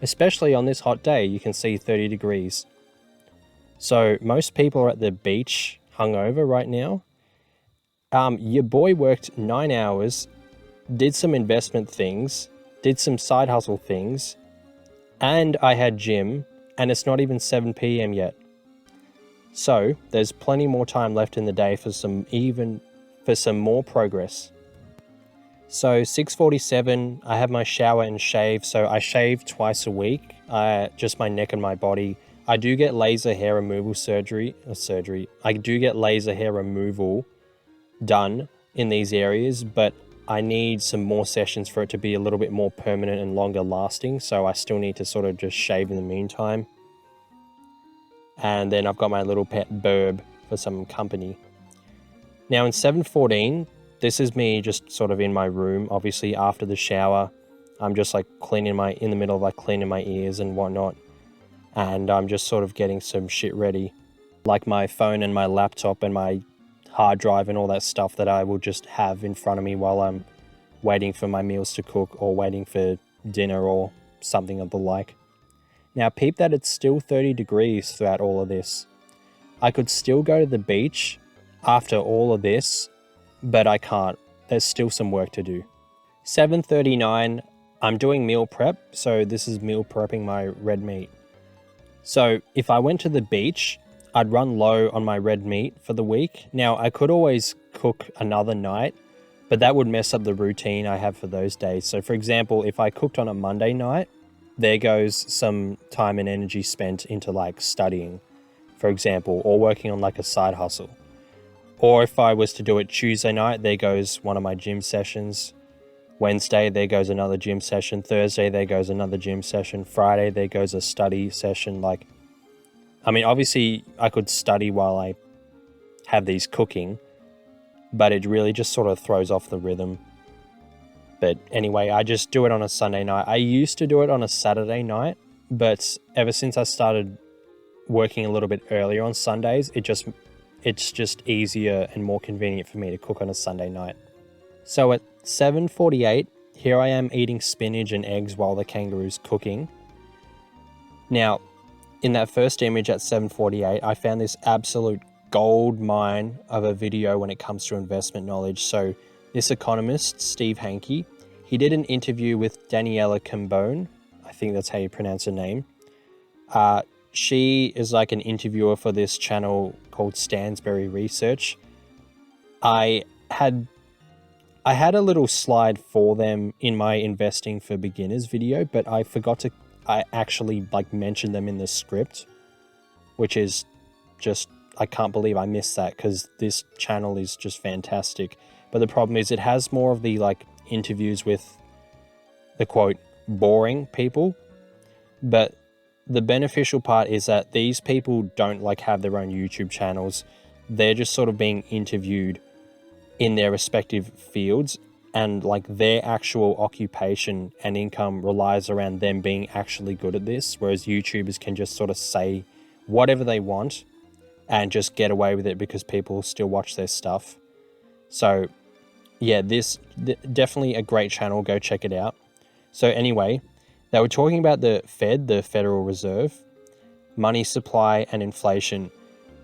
especially on this hot day. You can see 30 degrees. So most people are at the beach hungover right now. Your boy worked 9 hours, did some investment things, did some side hustle things, and I had gym, and it's not even 7 p.m. yet. So there's plenty more time left in the day for some more progress. So 6:47, I have my shower and shave. So I shave twice a week, just my neck and my body. I do get laser hair removal I do get laser hair removal done in these areas, but I need some more sessions for it to be a little bit more permanent and longer lasting. So I still need to sort of just shave in the meantime. And then I've got my little pet Burb for some company. Now in 7:14, this is me just sort of in my room, obviously after the shower. I'm just like in the middle of like cleaning my ears and whatnot. And I'm just sort of getting some shit ready, like my phone and my laptop and my hard drive and all that stuff that I will just have in front of me while I'm waiting for my meals to cook or waiting for dinner or something of the like. Now peep that it's still 30 degrees throughout all of this. I could still go to the beach after all of this, but I can't. There's still some work to do. 7:39, I'm doing meal prep. So this is meal prepping my red meat. So if I went to the beach, I'd run low on my red meat for the week. Now I could always cook another night, but that would mess up the routine I have for those days. So for example, if I cooked on a Monday night, there goes some time and energy spent into like studying, for example, or working on like a side hustle. Or if I was to do it Tuesday night, there goes one of my gym sessions. Wednesday, there goes another gym session. Thursday, there goes another gym session. Friday, there goes a study session. Like, I mean, obviously I could study while I have these cooking, but it really just sort of throws off the rhythm. But anyway, I just do it on a Sunday night. I used to do it on a Saturday night, but ever since I started working a little bit earlier on Sundays, it's just easier and more convenient for me to cook on a Sunday night. So at 7:48, here I am eating spinach and eggs while the kangaroo's cooking. Now, in that first image at 7:48, I found this absolute gold mine of a video when it comes to investment knowledge. So this economist, Steve Hanke, he did an interview with Daniela Cambone. I think that's how you pronounce her name. She is like an interviewer for this channel called Stansberry Research. I had a little slide for them in my Investing for Beginners video, but I actually like mentioned them in the script, which is just, I can't believe I missed that because this channel is just fantastic. But the problem is it has more of the like interviews with the quote boring people. But the beneficial part is that these people don't like have their own YouTube channels. They're just sort of being interviewed in their respective fields, and like their actual occupation and income relies around them being actually good at this, whereas YouTubers can just sort of say whatever they want and just get away with it because people still watch their stuff. So yeah, definitely a great channel. Go check it out. So anyway, they were talking about the Fed, the Federal Reserve, money supply and inflation.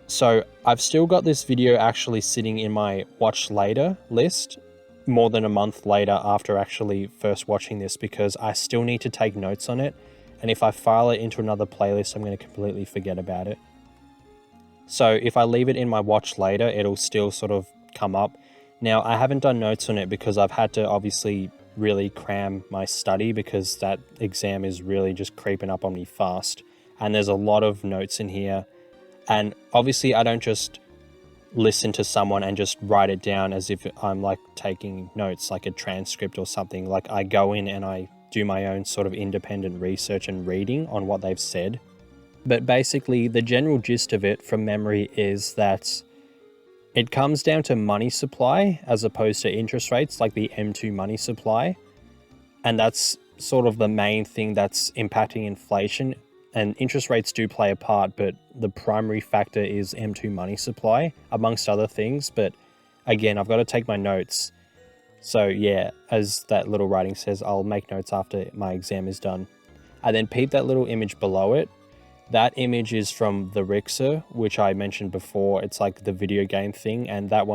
So I've still got this video actually sitting in my watch later list more than a month later after actually first watching this, because I still need to take notes on it. And if I file it into another playlist, I'm going to completely forget about it. So if I leave it in my watch later, it'll still sort of come up. Now, I haven't done notes on it because I've had to obviously really cram my study because that exam is really just creeping up on me fast. And there's a lot of notes in here. And obviously I don't just listen to someone and just write it down as if I'm like taking notes, like a transcript or something. Like I go in and I do my own sort of independent research and reading on what they've said. But basically the general gist of it from memory is that it comes down to money supply as opposed to interest rates, like the M2 money supply. And that's sort of the main thing that's impacting inflation. And interest rates do play a part, but the primary factor is M2 money supply, amongst other things. But again, I've got to take my notes. So yeah, as that little writing says, I'll make notes after my exam is done. I then peep that little image below it. That image is from the Rixer, which I mentioned before. It's like the video game thing. And that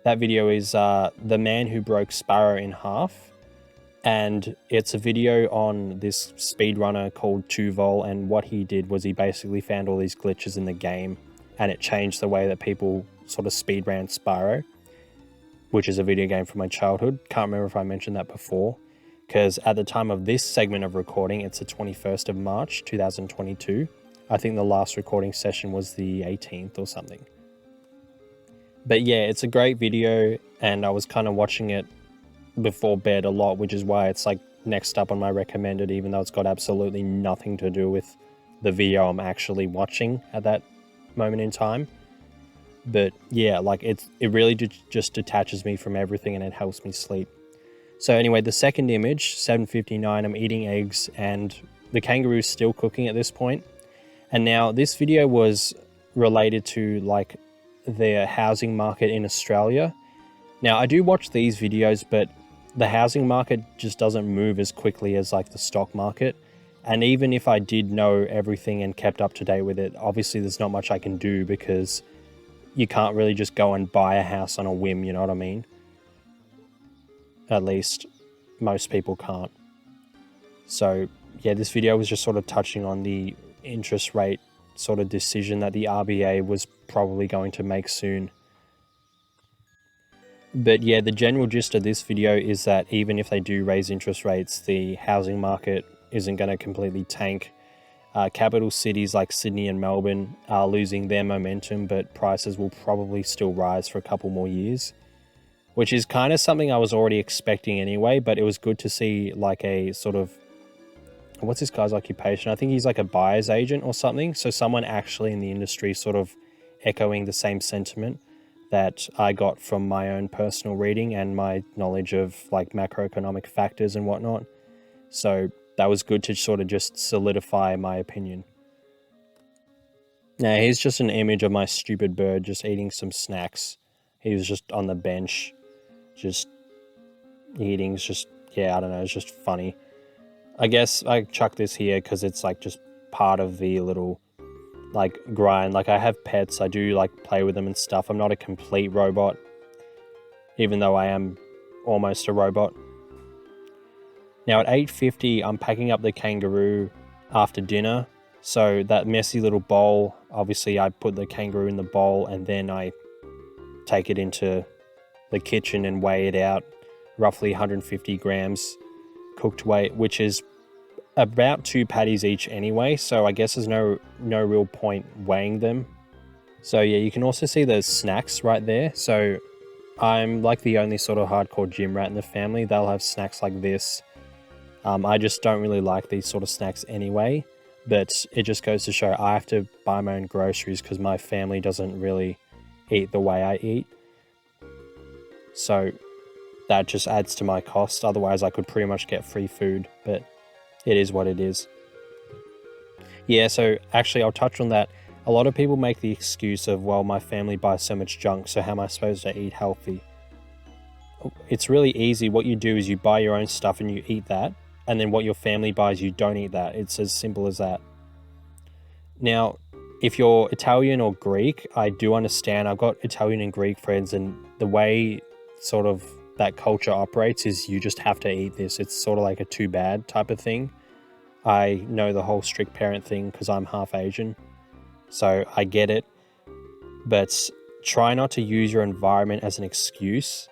video is The Man Who Broke Sparrow in Half. And it's a video on this speedrunner called Tuvol, and what he did was he basically found all these glitches in the game, and it changed the way that people sort of speedran Spyro, which is a video game from my childhood. Can't remember if I mentioned that before, because at the time of this segment of recording, it's the 21st of March, 2022. I think the last recording session was the 18th or something. But yeah, it's a great video, and I was kind of watching it before bed a lot, which is why it's like next up on my recommended, even though it's got absolutely nothing to do with the video I'm actually watching at that moment in time. But yeah, like it really just detaches me from everything, and it helps me sleep. So anyway, the second image, 7:59, I'm eating eggs and the kangaroo's still cooking at this point. And now this video was related to like the housing market in Australia. Now I do watch these videos, but the housing market just doesn't move as quickly as like the stock market. And even if I did know everything and kept up to date with it, obviously there's not much I can do because you can't really just go and buy a house on a whim, you know what I mean? At least most people can't. So yeah, this video was just sort of touching on the interest rate sort of decision that the RBA was probably going to make soon. But yeah, the general gist of this video is that even if they do raise interest rates, the housing market isn't going to completely tank. Capital cities like Sydney and Melbourne are losing their momentum, but prices will probably still rise for a couple more years, which is kind of something I was already expecting anyway, but it was good to see like a sort of, what's this guy's occupation? I think he's like a buyer's agent or something. So someone actually in the industry sort of echoing the same sentiment that I got from my own personal reading and my knowledge of like macroeconomic factors and whatnot. So that was good to sort of just solidify my opinion. Now here's just an image of my stupid bird just eating some snacks. He was just on the bench, just eating. It's just, yeah, I don't know, it's just funny. I guess I chuck this here because it's like just part of the little like grind. Like I have pets, I do like play with them and stuff. I'm not a complete robot, even though I am almost a robot. Now at 8:50, I'm packing up the kangaroo after dinner. So that messy little bowl, obviously I put the kangaroo in the bowl and then I take it into the kitchen and weigh it out. Roughly 150 grams cooked weight, which is about 2 patties each anyway, so I guess there's no real point weighing them. So yeah, you can also see the snacks right there. So I'm like the only sort of hardcore gym rat in the family. They'll have snacks like this. I just don't really like these sort of snacks anyway, but it just goes to show I have to buy my own groceries because my family doesn't really eat the way I eat. So that just adds to my cost. Otherwise, I could pretty much get free food, but it is what it is. Yeah, so actually, I'll touch on that. A lot of people make the excuse of, well, my family buys so much junk, so how am I supposed to eat healthy? It's really easy. What you do is you buy your own stuff and you eat that, and then what your family buys, you don't eat that. It's as simple as that. Now, if you're Italian or Greek, I do understand. I've got Italian and Greek friends, and the way sort of that culture operates is you just have to eat this. It's sort of like a too bad type of thing. I know the whole strict parent thing because I'm half Asian, so I get it. But try not to use your environment as an excuse.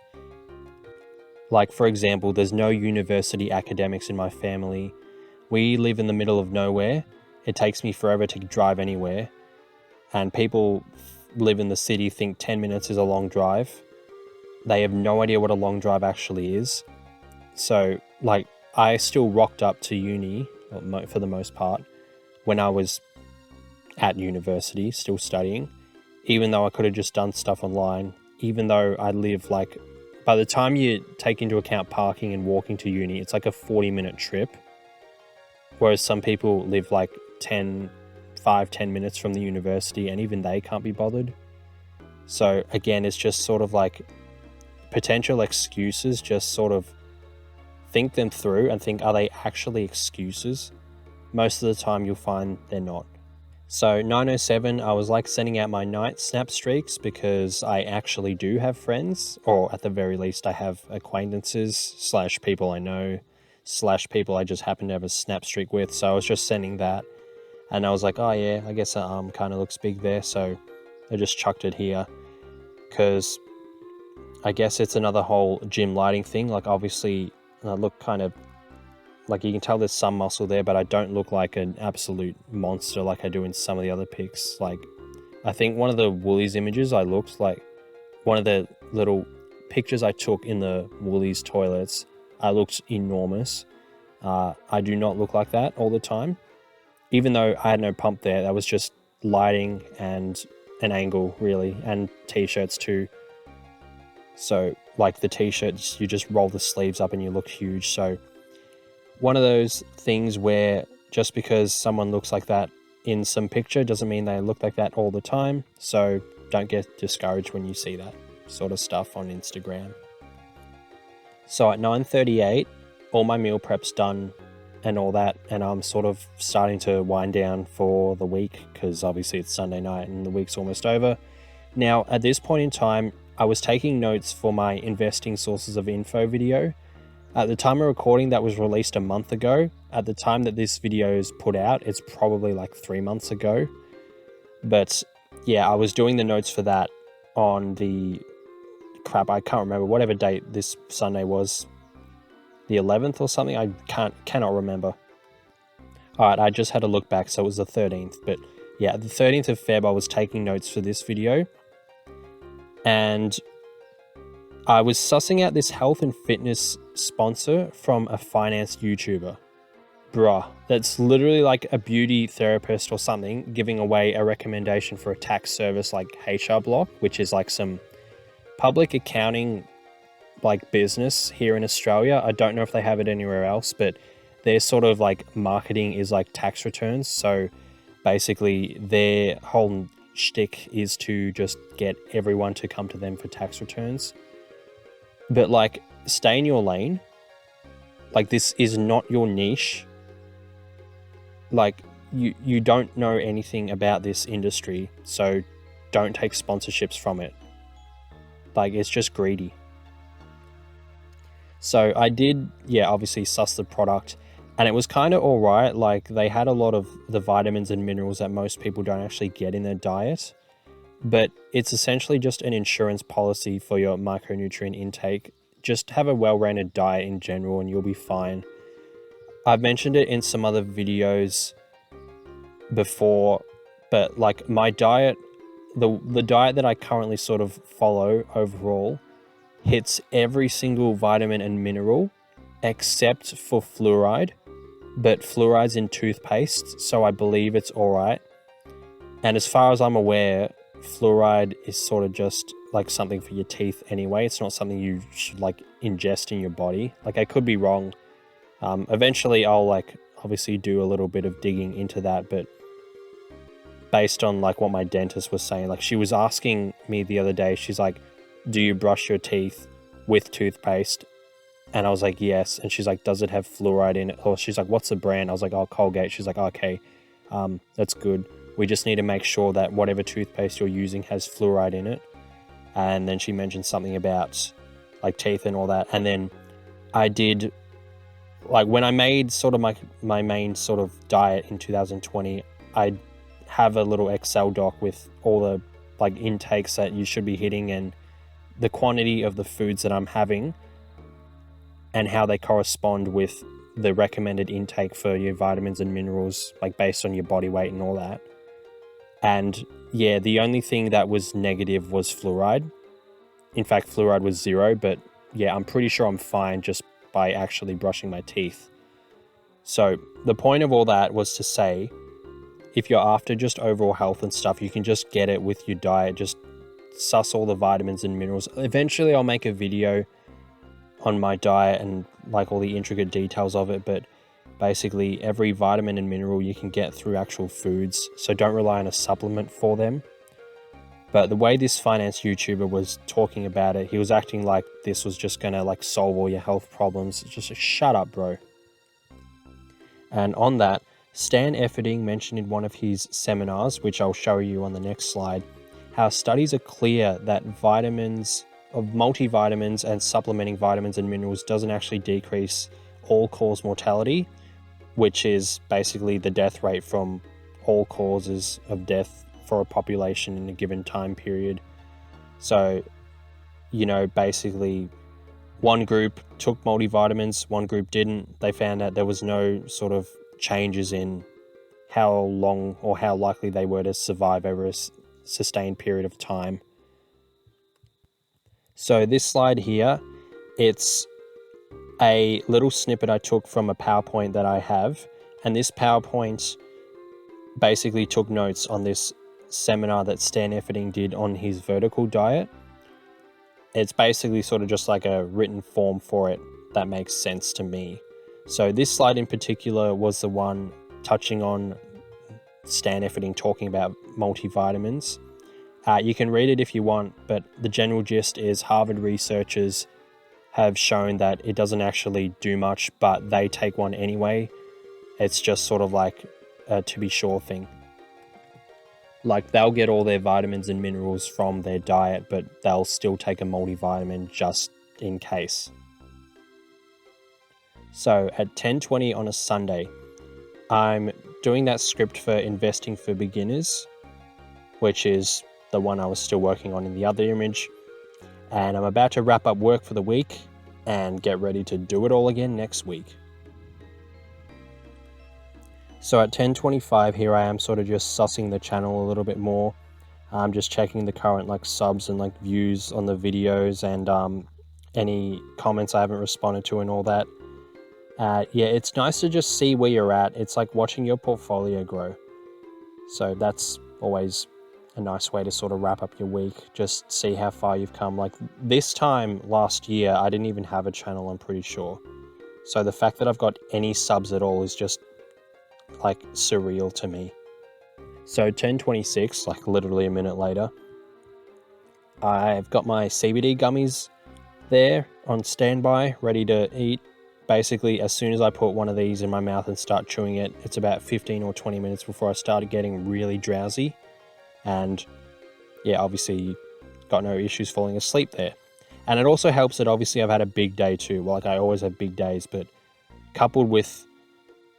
Like, for example, there's no university academics in my family. We live in the middle of nowhere. It takes me forever to drive anywhere. And people live in the city think 10 minutes is a long drive. They have no idea what a long drive actually is. So, like, I still rocked up to uni, for the most part, when I was at university, still studying, even though I could have just done stuff online, even though I live, like, by the time you take into account parking and walking to uni, it's like a 40-minute trip. Whereas some people live like 10 minutes from the university, and even they can't be bothered. So again, it's just sort of like potential excuses. Just sort of think them through and think, are they actually excuses? Most of the time you'll find they're not. So 9:07, I was like sending out my night snap streaks because I actually do have friends, or at the very least I have acquaintances / people I know / people I just happen to have a snap streak with. So I was just sending that, and I was like, oh yeah, I guess that arm kind of looks big there, so I just chucked it here because I guess it's another whole gym lighting thing. Like, obviously I look kind of like, you can tell there's some muscle there, but I don't look like an absolute monster like I do in some of the other pics. Like, I think one of the Woolies images, I looked like one of the little pictures I took in the Woolies toilets, I looked enormous. I do not look like that all the time. Even though I had no pump there, that was just lighting and an angle, really, and t-shirts too. So, like, the t-shirts, you just roll the sleeves up and you look huge. So one of those things where just because someone looks like that in some picture doesn't mean they look like that all the time. So don't get discouraged when you see that sort of stuff on Instagram. So at 9:38, all my meal prep's done and all that, and I'm sort of starting to wind down for the week because obviously it's Sunday night and the week's almost over. Now, at this point in time, I was taking notes for my investing sources of info video. At the time of recording, that was released a month ago. At the time that this video is put out, it's probably like 3 months ago. But yeah, I was doing the notes for that on the I can't remember whatever date this Sunday was, the 11th or something. I cannot remember. All right, I just had to look back, so it was the 13th. But yeah, the 13th of Feb, I was taking notes for this video, and I was sussing out this health and fitness sponsor from a finance YouTuber. Bruh, that's literally like a beauty therapist or something giving away a recommendation for a tax service like HR Block, which is like some public accounting like business here in Australia. I don't know if they have it anywhere else, but their sort of like marketing is like tax returns. So basically their whole shtick is to just get everyone to come to them for tax returns. But like, stay in your lane. Like, this is not your niche. Like, you don't know anything about this industry, so don't take sponsorships from it. Like, it's just greedy. So I did, yeah, obviously suss the product, and it was kind of all right. Like, they had a lot of the vitamins and minerals that most people don't actually get in their diet, but it's essentially just an insurance policy for your micronutrient intake. Just have a well-rounded diet in general and you'll be fine. I've mentioned it in some other videos before, but like my diet, the diet that I currently sort of follow overall hits every single vitamin and mineral except for fluoride, but fluoride's in toothpaste, so I believe it's all right. And as far as I'm aware, fluoride is sort of just like something for your teeth anyway. It's not something you should like ingest in your body. Like, I could be wrong. Eventually I'll like obviously do a little bit of digging into that, but based on like what my dentist was saying, like she was asking me the other day, she's like, do you brush your teeth with toothpaste? And I was like, yes. And she's like, does it have fluoride in it? Or she's like, what's the brand? I was like, oh, Colgate. She's like, okay, that's good. We just need to make sure that whatever toothpaste you're using has fluoride in it. And then she mentioned something about like teeth and all that. And then I did, like, when I made sort of my main sort of diet in 2020, I have a little Excel doc with all the like intakes that you should be hitting and the quantity of the foods that I'm having and how they correspond with the recommended intake for your vitamins and minerals, like based on your body weight and all that. And yeah, the only thing that was negative was fluoride. In fact, fluoride was 0, but yeah, I'm pretty sure I'm fine just by actually brushing my teeth. So the point of all that was to say, if you're after just overall health and stuff, you can just get it with your diet. Just suss all the vitamins and minerals. Eventually I'll make a video on my diet and like all the intricate details of it, but basically every vitamin and mineral you can get through actual foods, so don't rely on a supplement for them. But the way this finance YouTuber was talking about it, he was acting like this was just gonna like solve all your health problems. It's just shut up, bro. And on that, Stan Efferding mentioned in one of his seminars, which I'll show you on the next slide, how studies are clear that multivitamins and supplementing vitamins and minerals doesn't actually decrease all-cause mortality, which is basically the death rate from all causes of death for a population in a given time period. So, you know, basically one group took multivitamins, one group didn't. They found out there was no sort of changes in how long or how likely they were to survive over a sustained period of time. So this slide here, it's a little snippet I took from a PowerPoint that I have, and this PowerPoint basically took notes on this seminar that Stan Efferding did on his vertical diet. It's basically sort of just like a written form for it that makes sense to me. So this slide in particular was the one touching on Stan Efferding talking about multivitamins. You can read it if you want, but the general gist is Harvard researchers have shown that it doesn't actually do much, but they take one anyway. It's just sort of like a to be sure thing. Like, they'll get all their vitamins and minerals from their diet, but they'll still take a multivitamin just in case. So at 10:20 on a Sunday, I'm doing that script for Investing for Beginners, which is the one I was still working on in the other image. And I'm about to wrap up work for the week and get ready to do it all again next week. So at 10:25 here I am sort of just sussing the channel a little bit more. I'm just checking the current like subs and like views on the videos and any comments I haven't responded to and all that. Yeah, it's nice to just see where you're at. It's like watching your portfolio grow. So that's always a nice way to sort of wrap up your week, just see how far you've come. Like this time last year, I didn't even have a channel, I'm pretty sure. So the fact that I've got any subs at all is just like surreal to me. So 10:26, like literally a minute later, I've got my CBD gummies there on standby, ready to eat. Basically, as soon as I put one of these in my mouth and start chewing it, it's about 15 or 20 minutes before I started getting really drowsy. And yeah, obviously got no issues falling asleep there. And it also helps that obviously I've had a big day too. Like I always have big days, but coupled with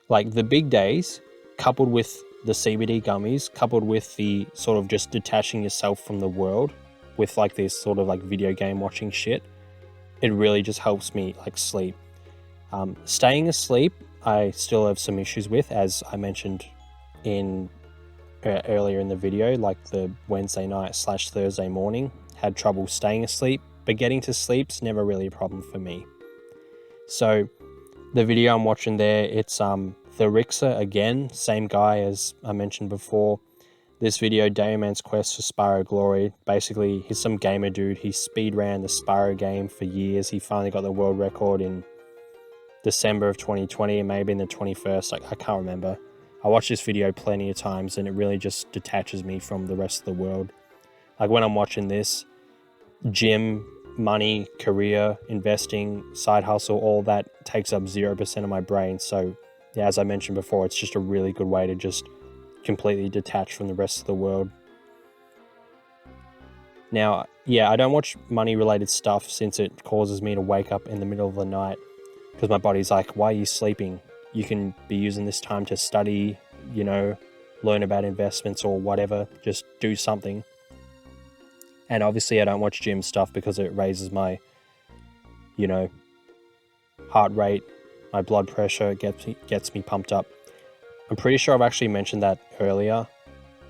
like the big days, coupled with the CBD gummies, coupled with the sort of just detaching yourself from the world with like this sort of like video game watching shit, it really just helps me like sleep. Staying asleep, I still have some issues with, as I mentioned in earlier in the video, like the Wednesday night / Thursday morning, had trouble staying asleep, but getting to sleep's never really a problem for me. So The video I'm watching there, it's Therixa again, same guy as I mentioned before. This video, Dayman's Quest for Spyro Glory. Basically, he's some gamer dude. He speed ran the Spyro game for years. He finally got the world record in December of 2020, and maybe in the 21st. Like, I can't remember. I watched this video plenty of times, and it really just detaches me from the rest of the world. Like, when I'm watching this, gym, money, career, investing, side hustle, all that takes up 0% of my brain. So, yeah, as I mentioned before, it's just a really good way to just completely detach from the rest of the world. Now, yeah, I don't watch money-related stuff since it causes me to wake up in the middle of the night because my body's like, why are you sleeping? You can be using this time to study, you know, learn about investments or whatever. Just do something. And obviously I don't watch gym stuff because it raises my, you know, heart rate, my blood pressure, gets me pumped up. I'm pretty sure I've actually mentioned that earlier.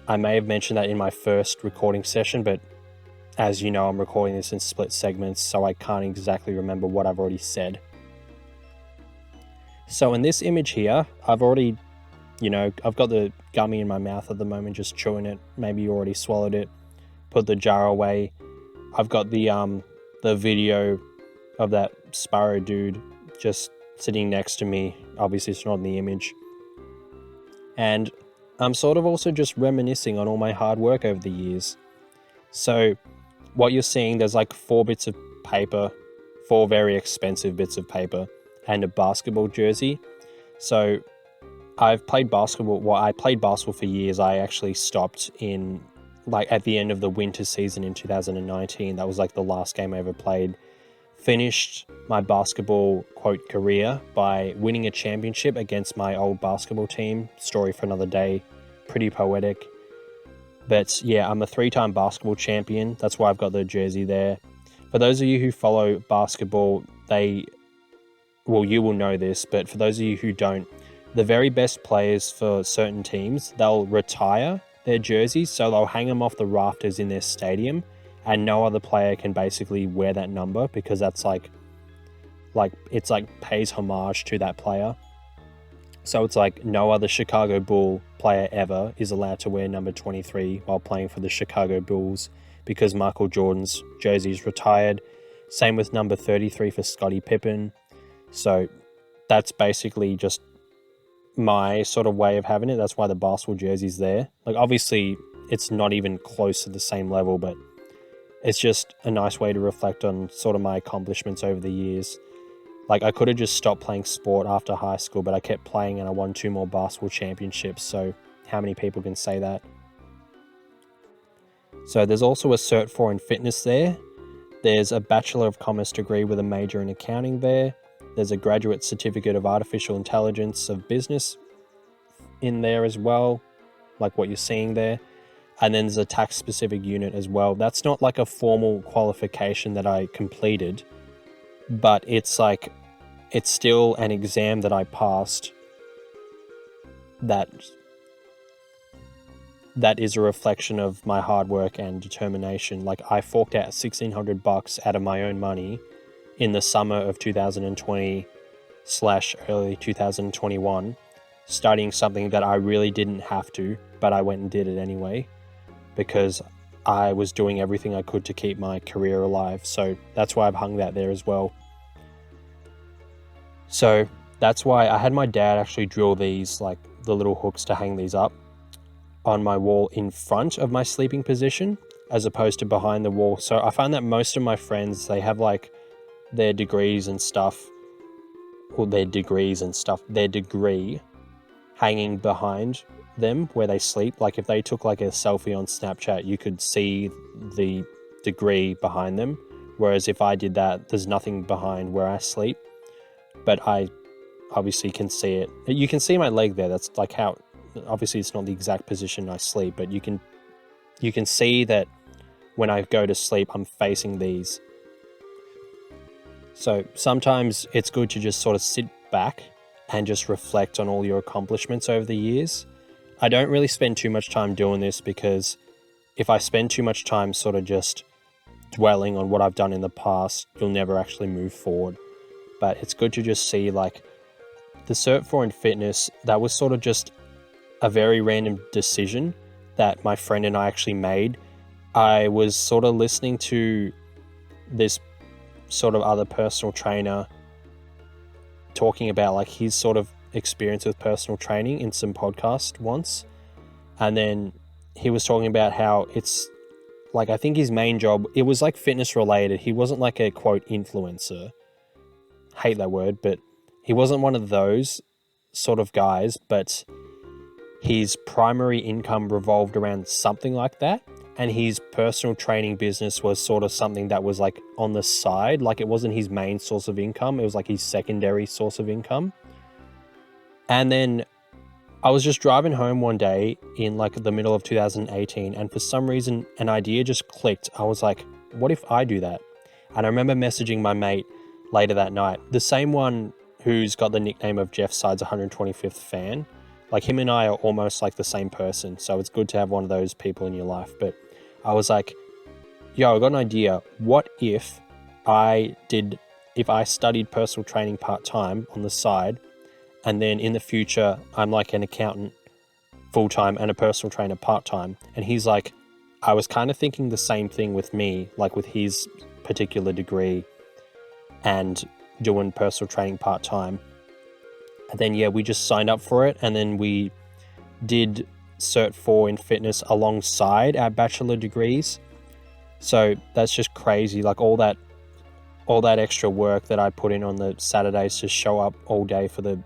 I may have mentioned that in my first recording session, but as you know, I'm recording this in split segments, so I can't exactly remember what I've already said. So in this image here, I've already, you know, I've got the gummy in my mouth at the moment, just chewing it. Maybe you already swallowed it. Put the jar away. I've got the video of that Spyro dude just sitting next to me. Obviously it's not in the image. And I'm sort of also just reminiscing on all my hard work over the years. So what you're seeing, there's like 4 bits of paper, 4 very expensive bits of paper, and a basketball jersey. So I've played basketball. Well, I played basketball for years. I actually stopped in like at the end of the winter season in 2019. That was like the last game I ever played. Finished my basketball, quote, career by winning a championship against my old basketball team. Story for another day. Pretty poetic. But yeah, I'm a 3-time basketball champion. That's why I've got the jersey there. For those of you who follow basketball, you will know this, but for those of you who don't, the very best players for certain teams, they'll retire their jerseys, so they'll hang them off the rafters in their stadium, and no other player can basically wear that number because that's like it's like pays homage to that player. So it's like no other Chicago Bull player ever is allowed to wear number 23 while playing for the Chicago Bulls because Michael Jordan's jersey is retired. Same with number 33 for Scottie Pippen. So that's basically just my sort of way of having it. That's why the basketball jersey's there. Like, obviously it's not even close to the same level, but it's just a nice way to reflect on sort of my accomplishments over the years. Like, I could have just stopped playing sport after high school, but I kept playing and I won 2 more basketball championships. So how many people can say that? So there's also a Cert 4 in fitness there. There's a Bachelor of Commerce degree with a major in accounting there. There's a Graduate Certificate of Artificial Intelligence of Business in there as well, like what you're seeing there. And then there's a tax-specific unit as well. That's not like a formal qualification that I completed, but it's like, it's still an exam that I passed that is a reflection of my hard work and determination. Like, I forked out $1,600 out of my own money in the summer of 2020/early 2021, studying something that I really didn't have to, but I went and did it anyway because I was doing everything I could to keep my career alive. So that's why I've hung that there as well. So that's why I had my dad actually drill these, like the little hooks to hang these up on my wall in front of my sleeping position as opposed to behind the wall. So I find that most of my friends, they have like their degree hanging behind them where they sleep. Like, if they took like a selfie on Snapchat, you could see the degree behind them, whereas if I did that, there's nothing behind where I sleep, but I obviously can see it. You can see my leg there. That's like how, obviously it's not the exact position I sleep, but you can see that when I go to sleep, I'm facing these. So sometimes it's good to just sort of sit back and just reflect on all your accomplishments over the years. I don't really spend too much time doing this because if I spend too much time sort of just dwelling on what I've done in the past, you'll never actually move forward. But it's good to just see like the Cert 4 in fitness, that was sort of just a very random decision that my friend and I actually made. I was sort of listening to this sort of other personal trainer talking about like his sort of experience with personal training in some podcast once. And then he was talking about how it's like, I think his main job, it was like fitness related. He wasn't like a quote influencer. Hate that word, but he wasn't one of those sort of guys, but his primary income revolved around something like that. And his personal training business was sort of something that was like on the side. Like it wasn't his main source of income. It was like his secondary source of income. And then I was just driving home one day in like the middle of 2018. And for some reason, an idea just clicked. I was like, what if I do that? And I remember messaging my mate later that night, the same one who's got the nickname of Jeff Side's 125th fan. Like him and I are almost like the same person. So it's good to have one of those people in your life. But I was like, yo, I got an idea. What if I studied personal training part-time on the side, and then in the future, I'm like an accountant full-time and a personal trainer part-time. And he's like, I was kind of thinking the same thing with me, like with his particular degree and doing personal training part-time. And then, yeah, we just signed up for it. And then we did Cert 4 in fitness alongside our bachelor degrees. So that's just crazy. Like all that extra work that I put in on the Saturdays to show up all day for the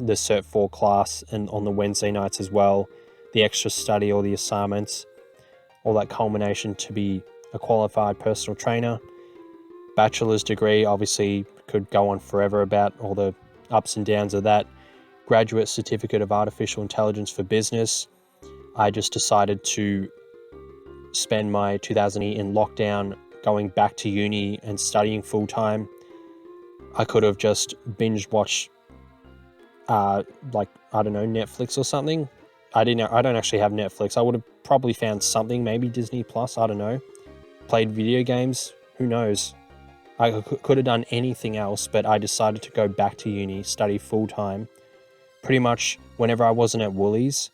Cert 4 class, and on the Wednesday nights as well, the extra study, all the assignments, all that culmination to be a qualified personal trainer. Bachelor's degree, obviously could go on forever about all the ups and downs of that. Graduate certificate of artificial intelligence for business. I just decided to spend my 2020 in lockdown going back to uni and studying full time. I could have just binge watched Netflix or something. I don't actually have Netflix. I would have probably found something, maybe Disney Plus, I don't know. Played video games, who knows? I could have done anything else, but I decided to go back to uni, study full time. Pretty much whenever I wasn't at Woolies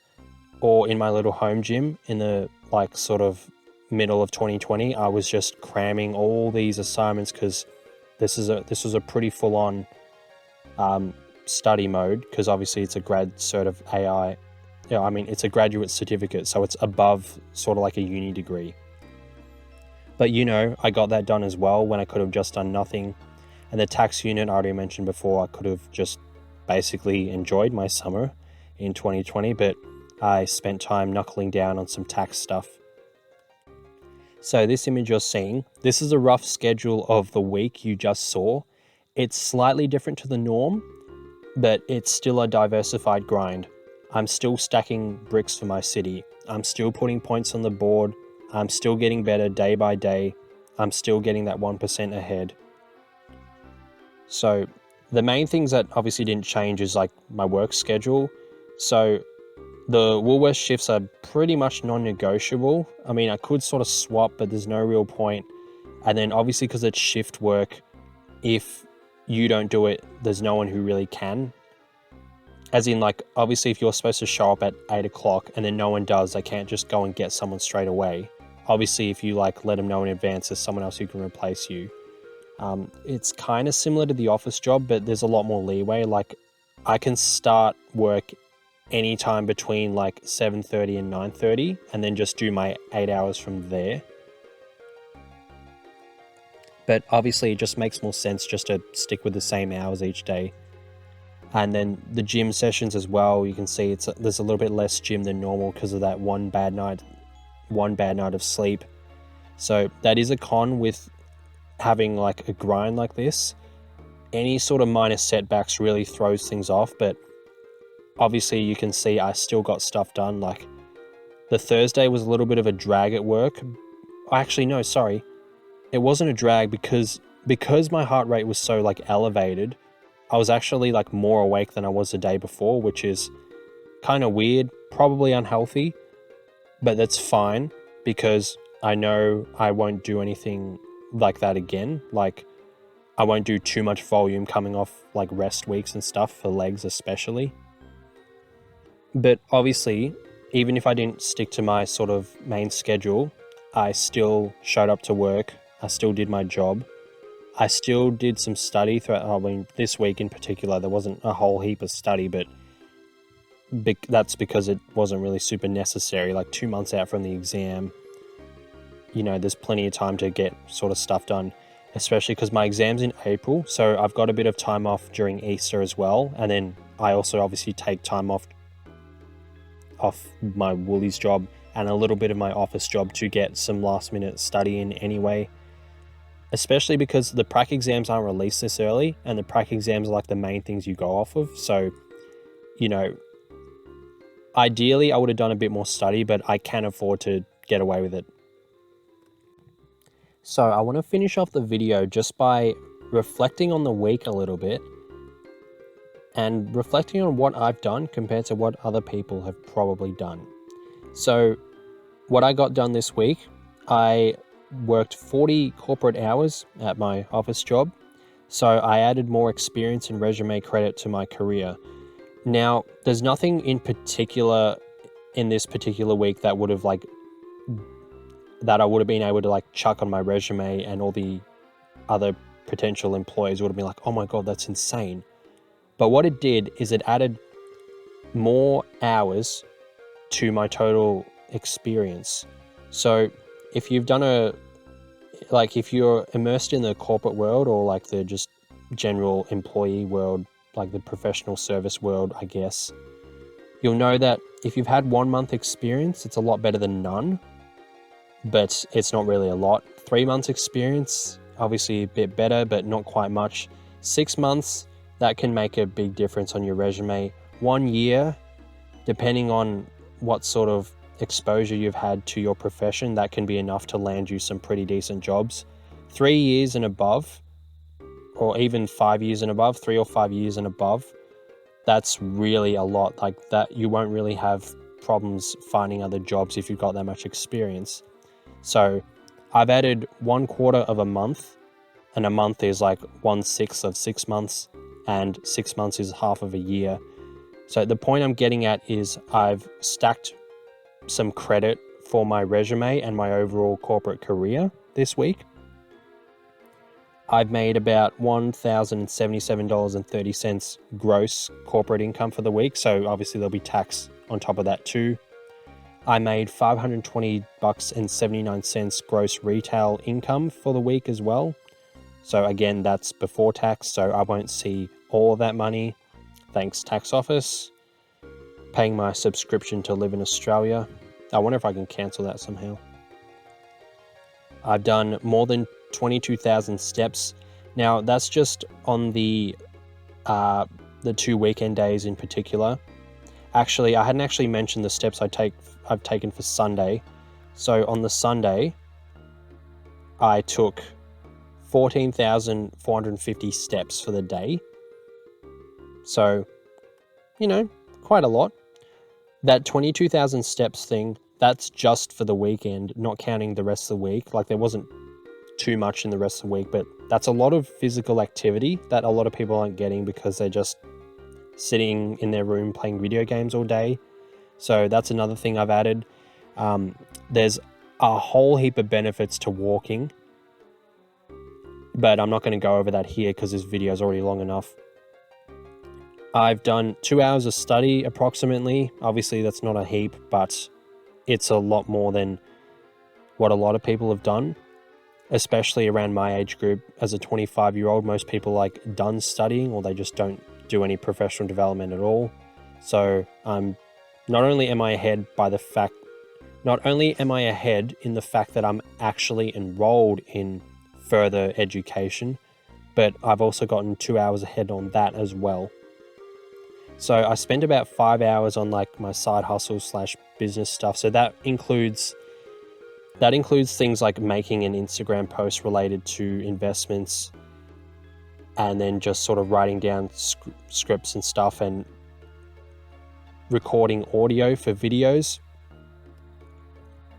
or in my little home gym in the like sort of middle of 2020, I was just cramming all these assignments because this was a pretty full on study mode, because obviously it's a grad cert of AI. Yeah, I mean, it's a graduate certificate, so it's above sort of like a uni degree. But I got that done as well when I could have just done nothing. And the tax unit I already mentioned before, I could have just basically enjoyed my summer in 2020, but I spent time knuckling down on some tax stuff. So this image you're seeing, this is a rough schedule of the week you just saw. It's slightly different to the norm, but it's still a diversified grind. I'm still stacking bricks for my city. I'm still putting points on the board. I'm still getting better day by day. I'm still getting that 1% ahead. So the main things that obviously didn't change is like my work schedule. So the Woolworths shifts are pretty much non-negotiable. I mean, I could sort of swap, but there's no real point. And then obviously because it's shift work, if you don't do it, there's no one who really can. As in, like, obviously if you're supposed to show up at 8 o'clock and then no one does, they can't just go and get someone straight away. Obviously, if you like let them know in advance, there's someone else who can replace you. It's kind of similar to the office job, but there's a lot more leeway. Like, I can start work anytime between like 7:30 and 9:30, and then just do my 8 hours from there. But obviously, it just makes more sense just to stick with the same hours each day. And then the gym sessions as well, you can see there's a little bit less gym than normal because of that one bad night of sleep. So that is a con with having like a grind like this. Any sort of minor setbacks really throws things off, but obviously you can see I still got stuff done. Like the Thursday was a little bit of a drag at work. Actually, no, sorry. It wasn't a drag because my heart rate was so like elevated. I was actually like more awake than I was the day before, which is kind of weird, probably unhealthy, but that's fine because I know I won't do anything like that again. Like I won't do too much volume coming off like rest weeks and stuff, for legs especially. But obviously, even if I didn't stick to my sort of main schedule, I still showed up to work. I still did my job. I still did some study throughout. I mean, this week in particular, there wasn't a whole heap of study, but that's because it wasn't really super necessary. Like 2 months out from the exam, there's plenty of time to get sort of stuff done, especially because my exam's in April. So I've got a bit of time off during Easter as well. And then I also obviously take time off my Woolies job and a little bit of my office job to get some last minute study in anyway, especially because the prac exams aren't released this early, and the prac exams are like the main things you go off of. So, ideally I would have done a bit more study, but I can afford to get away with it. So I want to finish off the video just by reflecting on the week a little bit and reflecting on what I've done compared to what other people have probably done. So what I got done this week, I worked 40 corporate hours at my office job. So I added more experience and resume credit to my career. Now, there's nothing in particular in this particular week that I would have been able to chuck on my resume, and all the other potential employees would have been like, oh my God, that's insane. But what it did is it added more hours to my total experience. So if you've done if you're immersed in the corporate world, or the just general employee world, like the professional service world, I guess, you'll know that if you've had 1 month experience, it's a lot better than none, but it's not really a lot. 3 months experience, obviously a bit better, but not quite much. 6 months, that can make a big difference on your resume. 1 year, depending on what sort of exposure you've had to your profession, that can be enough to land you some pretty decent jobs. 3 years and above, or even 5 years and above, 3 or 5 years and above, that's really a lot. Like that, you won't really have problems finding other jobs if you've got that much experience. So I've added 1/4 of a month, and a month is like 1/6 of 6 months, and 6 months is half of a year. So the point I'm getting at is I've stacked some credit for my resume and my overall corporate career this week. I've made about $1,077.30 gross corporate income for the week. So obviously there'll be tax on top of that too. I made $520.79 gross retail income for the week as well. So again, that's before tax. So I won't see all of that money. Thanks, tax office. Paying my subscription to live in Australia. I wonder if I can cancel that somehow. I've done more than 22,000 steps. Now that's just on the 2 weekend days in particular. Actually, I hadn't actually mentioned the steps I've taken for Sunday. So on the Sunday, I took 14,450 steps for the day. So, quite a lot. That 22,000 steps thing, that's just for the weekend, not counting the rest of the week. Like there wasn't too much in the rest of the week, but that's a lot of physical activity that a lot of people aren't getting because they're just sitting in their room playing video games all day. So that's another thing I've added. There's a whole heap of benefits to walking, but I'm not going to go over that here because this video is already long enough. I've done 2 hours of study approximately. Obviously that's not a heap, but it's a lot more than what a lot of people have done, especially around my age group. As a 25-year-old, most people done studying, or they just don't do any professional development at all. So not only am I ahead in the fact that I'm actually enrolled in further education, but I've also gotten 2 hours ahead on that as well. So I spent about 5 hours on my side hustle / business stuff. So that includes things like making an Instagram post related to investments, and then just sort of writing down scripts and stuff, and recording audio for videos.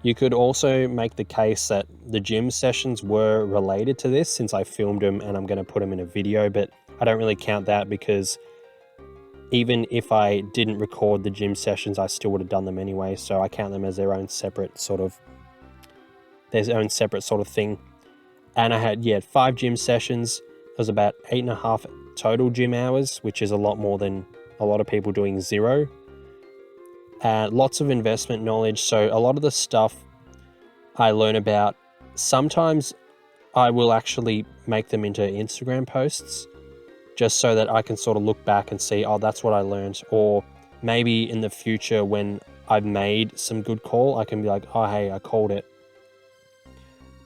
You could also make the case that the gym sessions were related to this, since I filmed them and I'm going to put them in a video, but I don't really count that because even if I didn't record the gym sessions, I still would have done them anyway, so I count them as their own separate sort of thing. And I had 5 gym sessions. It was about 8.5 total gym hours, which is a lot more than a lot of people doing 0. Lots of investment knowledge. So a lot of the stuff I learn about, sometimes I will actually make them into Instagram posts just so that I can sort of look back and see, oh, that's what I learned. Or maybe in the future when I've made some good call, I can be like, oh, hey, I called it.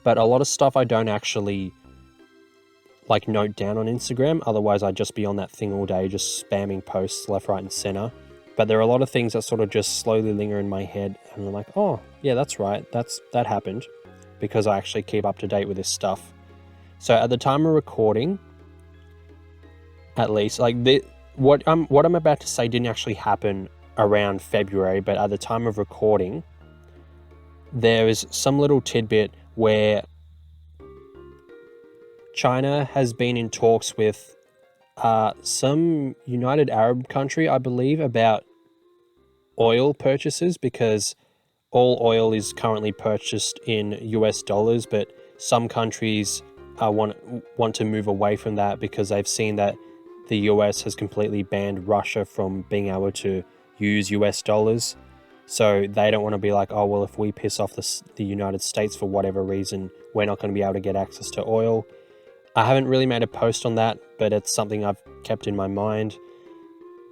But a lot of stuff I don't actually like note down on Instagram. Otherwise, I'd just be on that thing all day, just spamming posts left, right, and center. But there are a lot of things that sort of just slowly linger in my head. And I'm like, oh, yeah, that's right. That happened, because I actually keep up to date with this stuff. So at the time of recording, at least, like what I'm about to say didn't actually happen around February, but at the time of recording, there is some little tidbit where China has been in talks with some United Arab country, I believe, about oil purchases, because all oil is currently purchased in US dollars, but some countries want to move away from that because they've seen that the US has completely banned Russia from being able to use US dollars. So they don't want to be like, oh, well, if we piss off the United States for whatever reason, we're not going to be able to get access to oil. I haven't really made a post on that, but it's something I've kept in my mind.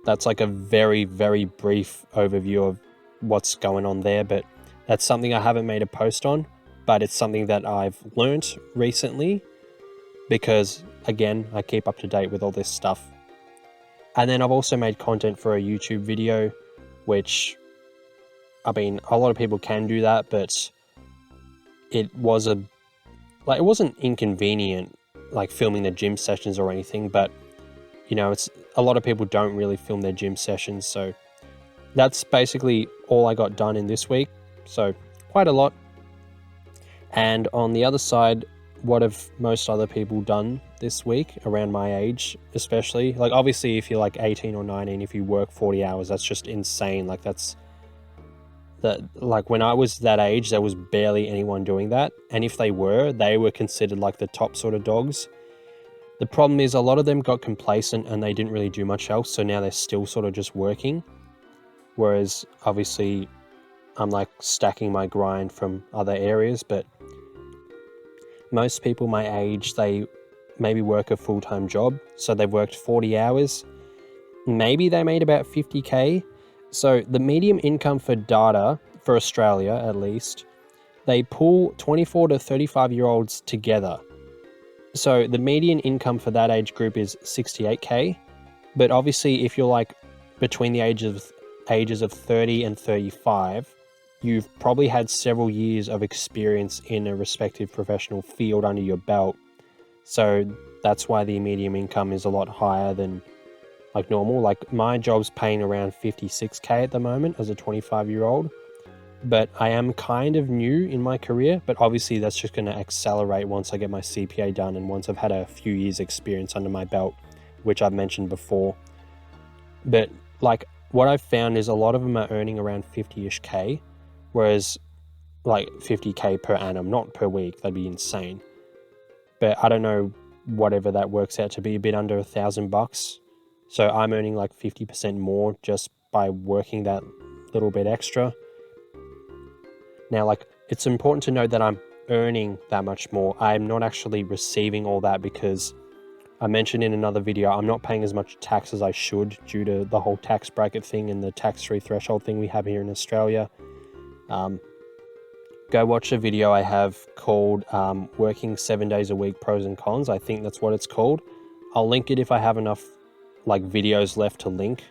That's like a very, very brief overview of what's going on there, but that's something I haven't made a post on, but it's something that I've learnt recently because, again, I keep up to date with all this stuff. And then I've also made content for a YouTube video, which, I mean, a lot of people can do that, but it wasn't inconvenient, like filming the gym sessions or anything, but it's a lot of people don't really film their gym sessions. So that's basically all I got done in this week. So quite a lot. And on the other side, what have most other people done this week around my age, especially? Like, obviously, if you're like 18 or 19, if you work 40 hours, that's just insane. Like, like when I was that age, there was barely anyone doing that. And if they were considered like the top sort of dogs. The problem is a lot of them got complacent and they didn't really do much else. So now they're still sort of just working. Whereas obviously I'm like stacking my grind from other areas, but most people my age, they maybe work a full-time job. So they've worked 40 hours. Maybe they made about 50K. So the median income for data for Australia, at least, they pull 24 to 35-year-olds together. So the median income for that age group is 68K. But obviously, if you're like between the ages of 30 and 35, you've probably had several years of experience in a respective professional field under your belt. So that's why the median income is a lot higher than like normal. Like my job's paying around 56K at the moment as a 25-year-old. But I am kind of new in my career, but obviously that's just going to accelerate once I get my CPA done and once I've had a few years experience under my belt, which I've mentioned before. But like what I've found is a lot of them are earning around 50-ish K, whereas like 50K per annum, not per week, that'd be insane. But I don't know, whatever that works out to be, a bit under $1,000. So I'm earning like 50% more just by working that little bit extra. Now, like, it's important to note that I'm earning that much more. I'm not actually receiving all that because I mentioned in another video, I'm not paying as much tax as I should due to the whole tax bracket thing and the tax-free threshold thing we have here in Australia. Go watch a video I have called Working 7 Days a Week, Pros and Cons. I think that's what it's called. I'll link it if I have enough like videos left to link.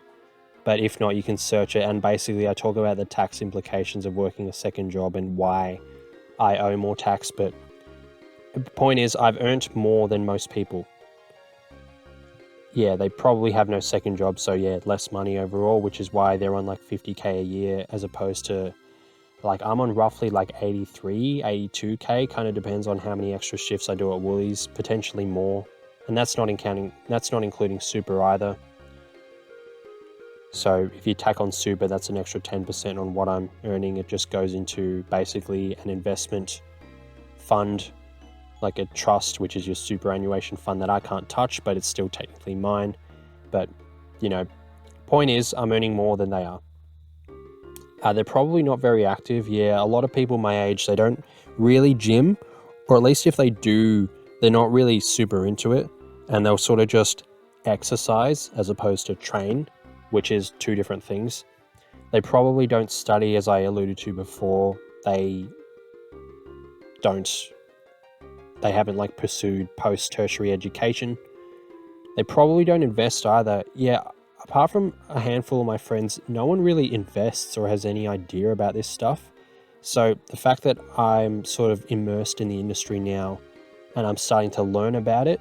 But if not, you can search it. And basically, I talk about the tax implications of working a second job and why I owe more tax. But the point is, I've earned more than most people. Yeah, they probably have no second job. So yeah, less money overall, which is why they're on like 50K a year as opposed to Like I'm on roughly like 83, 82K, kind of depends on how many extra shifts I do at Woolies, potentially more. And that's not including super either. So if you tack on super, that's an extra 10% on what I'm earning. It just goes into basically an investment fund, like a trust, which is your superannuation fund that I can't touch, but it's still technically mine. But, you know, point is, I'm earning more than they are. They're probably not very active. Yeah, a lot of people my age, they don't really gym, or at least if they do, they're not really super into it, and they'll sort of just exercise as opposed to train, which is two different things. They probably don't study, as I alluded to before. They haven't like pursued post-tertiary education. They probably don't invest either. Yeah, apart from a handful of my friends, no one really invests or has any idea about this stuff. So the fact that I'm sort of immersed in the industry now and I'm starting to learn about it,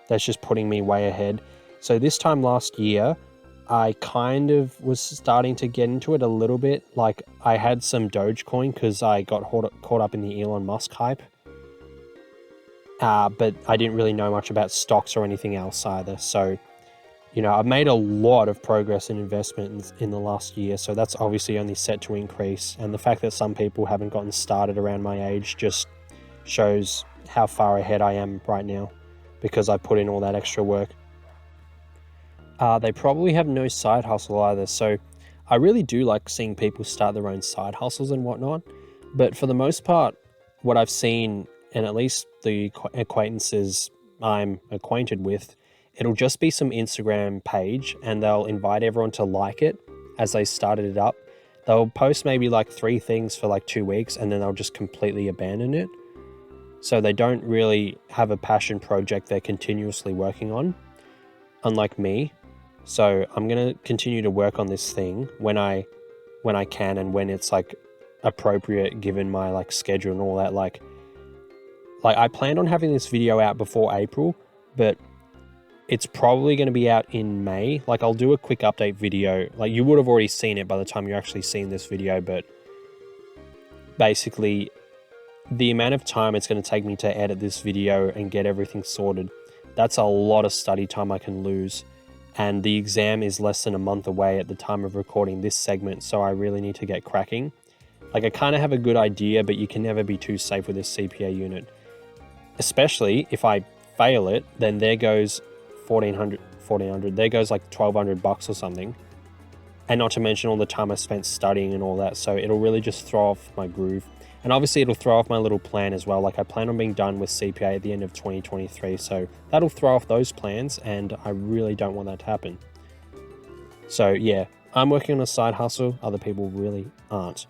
that's just putting me way ahead. So this time last year, I kind of was starting to get into it a little bit. Like I had some Dogecoin because I got caught up in the Elon Musk hype. But I didn't really know much about stocks or anything else either. So, you know, I've made a lot of progress in investment in the last year. So that's obviously only set to increase. And the fact that some people haven't gotten started around my age just shows how far ahead I am right now because I put in all that extra work. They probably have no side hustle either. So I really do like seeing people start their own side hustles and whatnot. But for the most part, what I've seen, and at least the acquaintances I'm acquainted with, it'll just be some Instagram page and they'll invite everyone to like it as they started it up. They'll post maybe like 3 things for like 2 weeks and then they'll just completely abandon it. So they don't really have a passion project they're continuously working on, unlike me. So I'm going to continue to work on this thing when I can and when it's like appropriate given my like schedule and all that. Like I planned on having this video out before April, but it's probably going to be out in May. Like I'll do a quick update video. Like you would have already seen it by the time you're actually seeing this video, but basically the amount of time it's going to take me to edit this video and get everything sorted, that's a lot of study time I can lose. And the exam is less than a month away at the time of recording this segment, so I really need to get cracking. Like I kind of have a good idea, but you can never be too safe with this CPA unit. Especially if I fail it, then there goes $1,400, there goes like $1,200 or something. And not to mention all the time I spent studying and all that, so it'll really just throw off my groove. And obviously it'll throw off my little plan as well. Like I plan on being done with CPA at the end of 2023, so that'll throw off those plans and I really don't want that to happen. So yeah, I'm working on a side hustle, other people really aren't.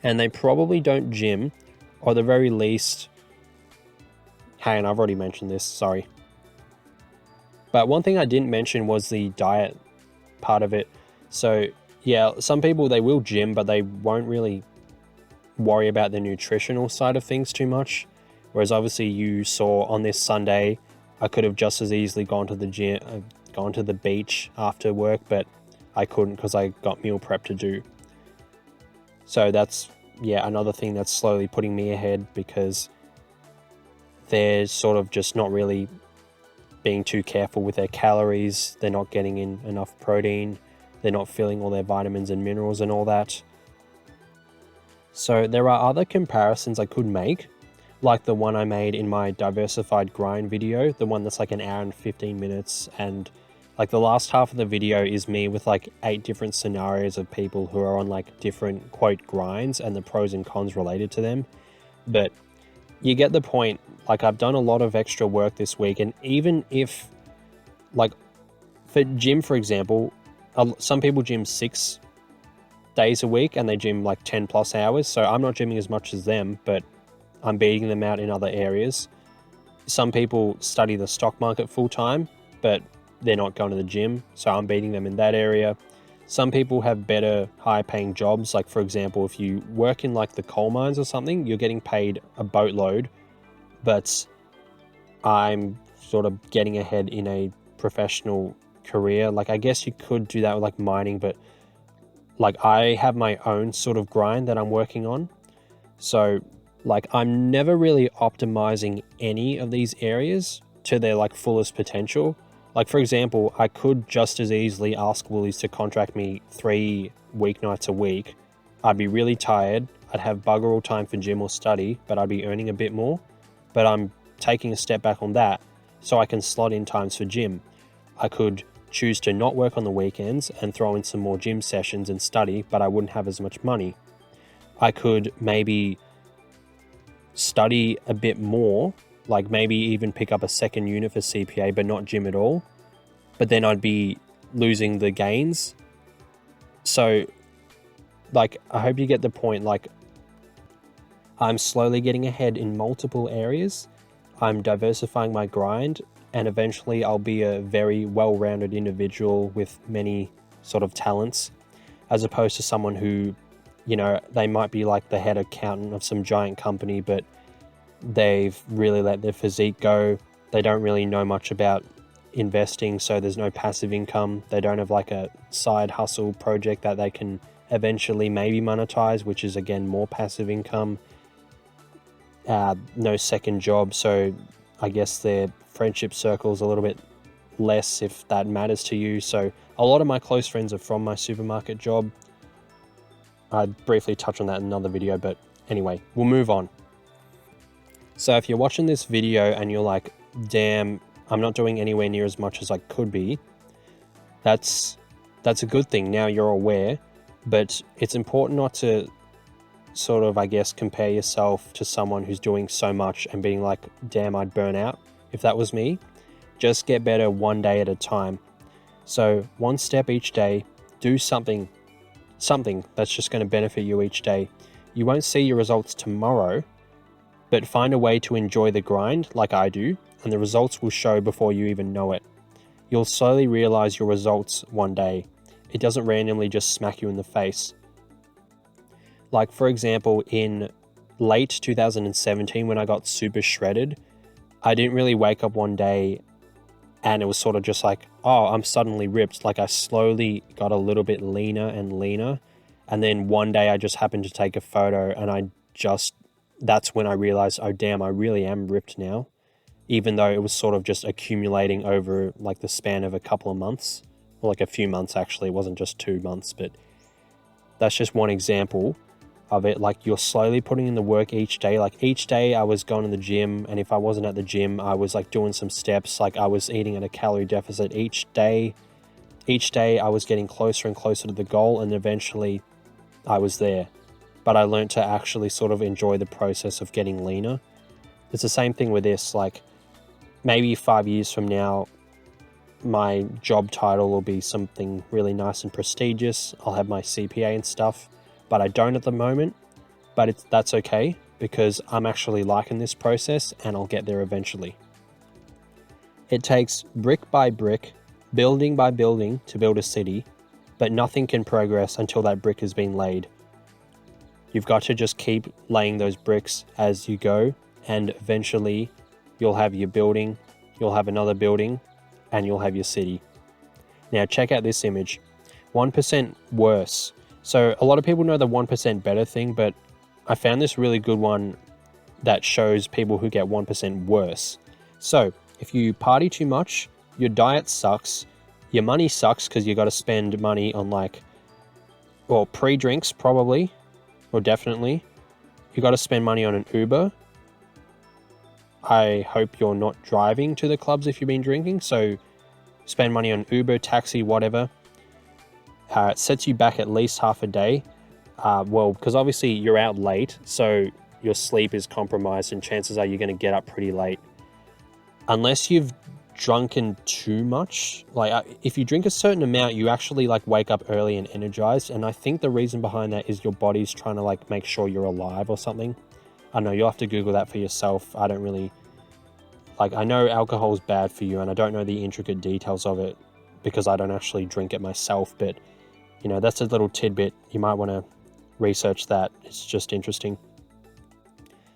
And they probably don't gym, or at the very least, hey, and I've already mentioned this, sorry. But one thing I didn't mention was the diet part of it. So yeah, some people, they will gym, but they won't really worry about the nutritional side of things too much. Whereas obviously you saw on this Sunday, I could have just as easily gone to the gym, gone to the beach after work, but I couldn't because I got meal prep to do. So that's, yeah, another thing that's slowly putting me ahead because they're sort of just not really being too careful with their calories. They're not getting in enough protein. They're not filling all their vitamins and minerals and all that. So there are other comparisons I could make, like the one I made in my diversified grind video, the one that's like an hour and 15 minutes. And like the last half of the video is me with like 8 different scenarios of people who are on like different quote grinds and the pros and cons related to them. But you get the point. Like I've done a lot of extra work this week, and even if like for gym, for example, some people gym 6 days a week and they gym like 10 plus hours. So I'm not gymming as much as them, but I'm beating them out in other areas. Some people study the stock market full time, but they're not going to the gym. So I'm beating them in that area. Some people have better high paying jobs. Like for example, if you work in like the coal mines or something, you're getting paid a boatload, but I'm sort of getting ahead in a professional career. Like I guess you could do that with like mining, but like I have my own sort of grind that I'm working on. So like I'm never really optimizing any of these areas to their like fullest potential. Like for example, I could just as easily ask Woolies to contract me 3 weeknights a week. I'd be really tired. I'd have bugger all time for gym or study, but I'd be earning a bit more. But I'm taking a step back on that so I can slot in times for gym. I could choose to not work on the weekends and throw in some more gym sessions and study, but I wouldn't have as much money. I could maybe study a bit more, like maybe even pick up a second unit for CPA, but not gym at all. But then I'd be losing the gains. So, like, I hope you get the point. Like, I'm slowly getting ahead in multiple areas. I'm diversifying my grind, and eventually I'll be a very well-rounded individual with many sort of talents, as opposed to someone who, you know, they might be like the head accountant of some giant company, but they've really let their physique go. They don't really know much about investing, so there's no passive income. They don't have like a side hustle project that they can eventually maybe monetize, which is again more passive income. No second job, so I guess their friendship circle is a little bit less if that matters to you. So a lot of my close friends are from my supermarket job. I'd briefly touch on that in another video, but anyway, we'll move on. So if you're watching this video and you're like, damn, I'm not doing anywhere near as much as I could be, that's a good thing. Now you're aware, but it's important not to sort of, I guess, compare yourself to someone who's doing so much and being like, damn, I'd burn out if that was me. Just get better one day at a time. So one step each day, do something that's just going to benefit you each day. You won't see your results tomorrow, but find a way to enjoy the grind like I do, and the results will show before you even know it. You'll slowly realize your results one day. It doesn't randomly just smack you in the face. Like for example, in late 2017 when I got super shredded, I didn't really wake up one day and it was sort of just like, oh, I'm suddenly ripped. Like I slowly got a little bit leaner and leaner. And then one day I just happened to take a photo and that's when I realized, oh damn, I really am ripped now. Even though it was sort of just accumulating over like the span of a couple of months, or like a few months actually. It wasn't just 2 months, but that's just one example of it. Like you're slowly putting in the work each day. Like each day I was going to the gym, and if I wasn't at the gym, I was like doing some steps. Like I was eating at a calorie deficit each day. Each day I was getting closer and closer to the goal, and eventually I was there. But I learned to actually sort of enjoy the process of getting leaner. It's the same thing with this. Like maybe 5 years from now, my job title will be something really nice and prestigious. I'll have my CPA and stuff, but I don't at the moment. But that's okay, because I'm actually liking this process and I'll get there eventually. It takes brick by brick, building by building to build a city, but nothing can progress until that brick has been laid. You've got to just keep laying those bricks as you go, and eventually you'll have your building, you'll have another building, and you'll have your city. Now check out this image. 1% worse. So a lot of people know the 1% better thing, but I found this really good one that shows people who get 1% worse. So if you party too much, your diet sucks, your money sucks because you got to spend money on pre-drinks probably, or definitely. You got to spend money on an Uber. I hope you're not driving to the clubs if you've been drinking, so spend money on Uber, taxi, whatever. It sets you back at least half a day. Because obviously you're out late, so your sleep is compromised and chances are you're going to get up pretty late. Unless you've drunken too much. If you drink a certain amount, you actually wake up early and energized, and I think the reason behind that is your body's trying to make sure you're alive or something. I don't know, you'll have to Google that for yourself. I don't really I know alcohol is bad for you, and I don't know the intricate details of it because I don't actually drink it myself, but that's a little tidbit. You might want to research that. It's just interesting.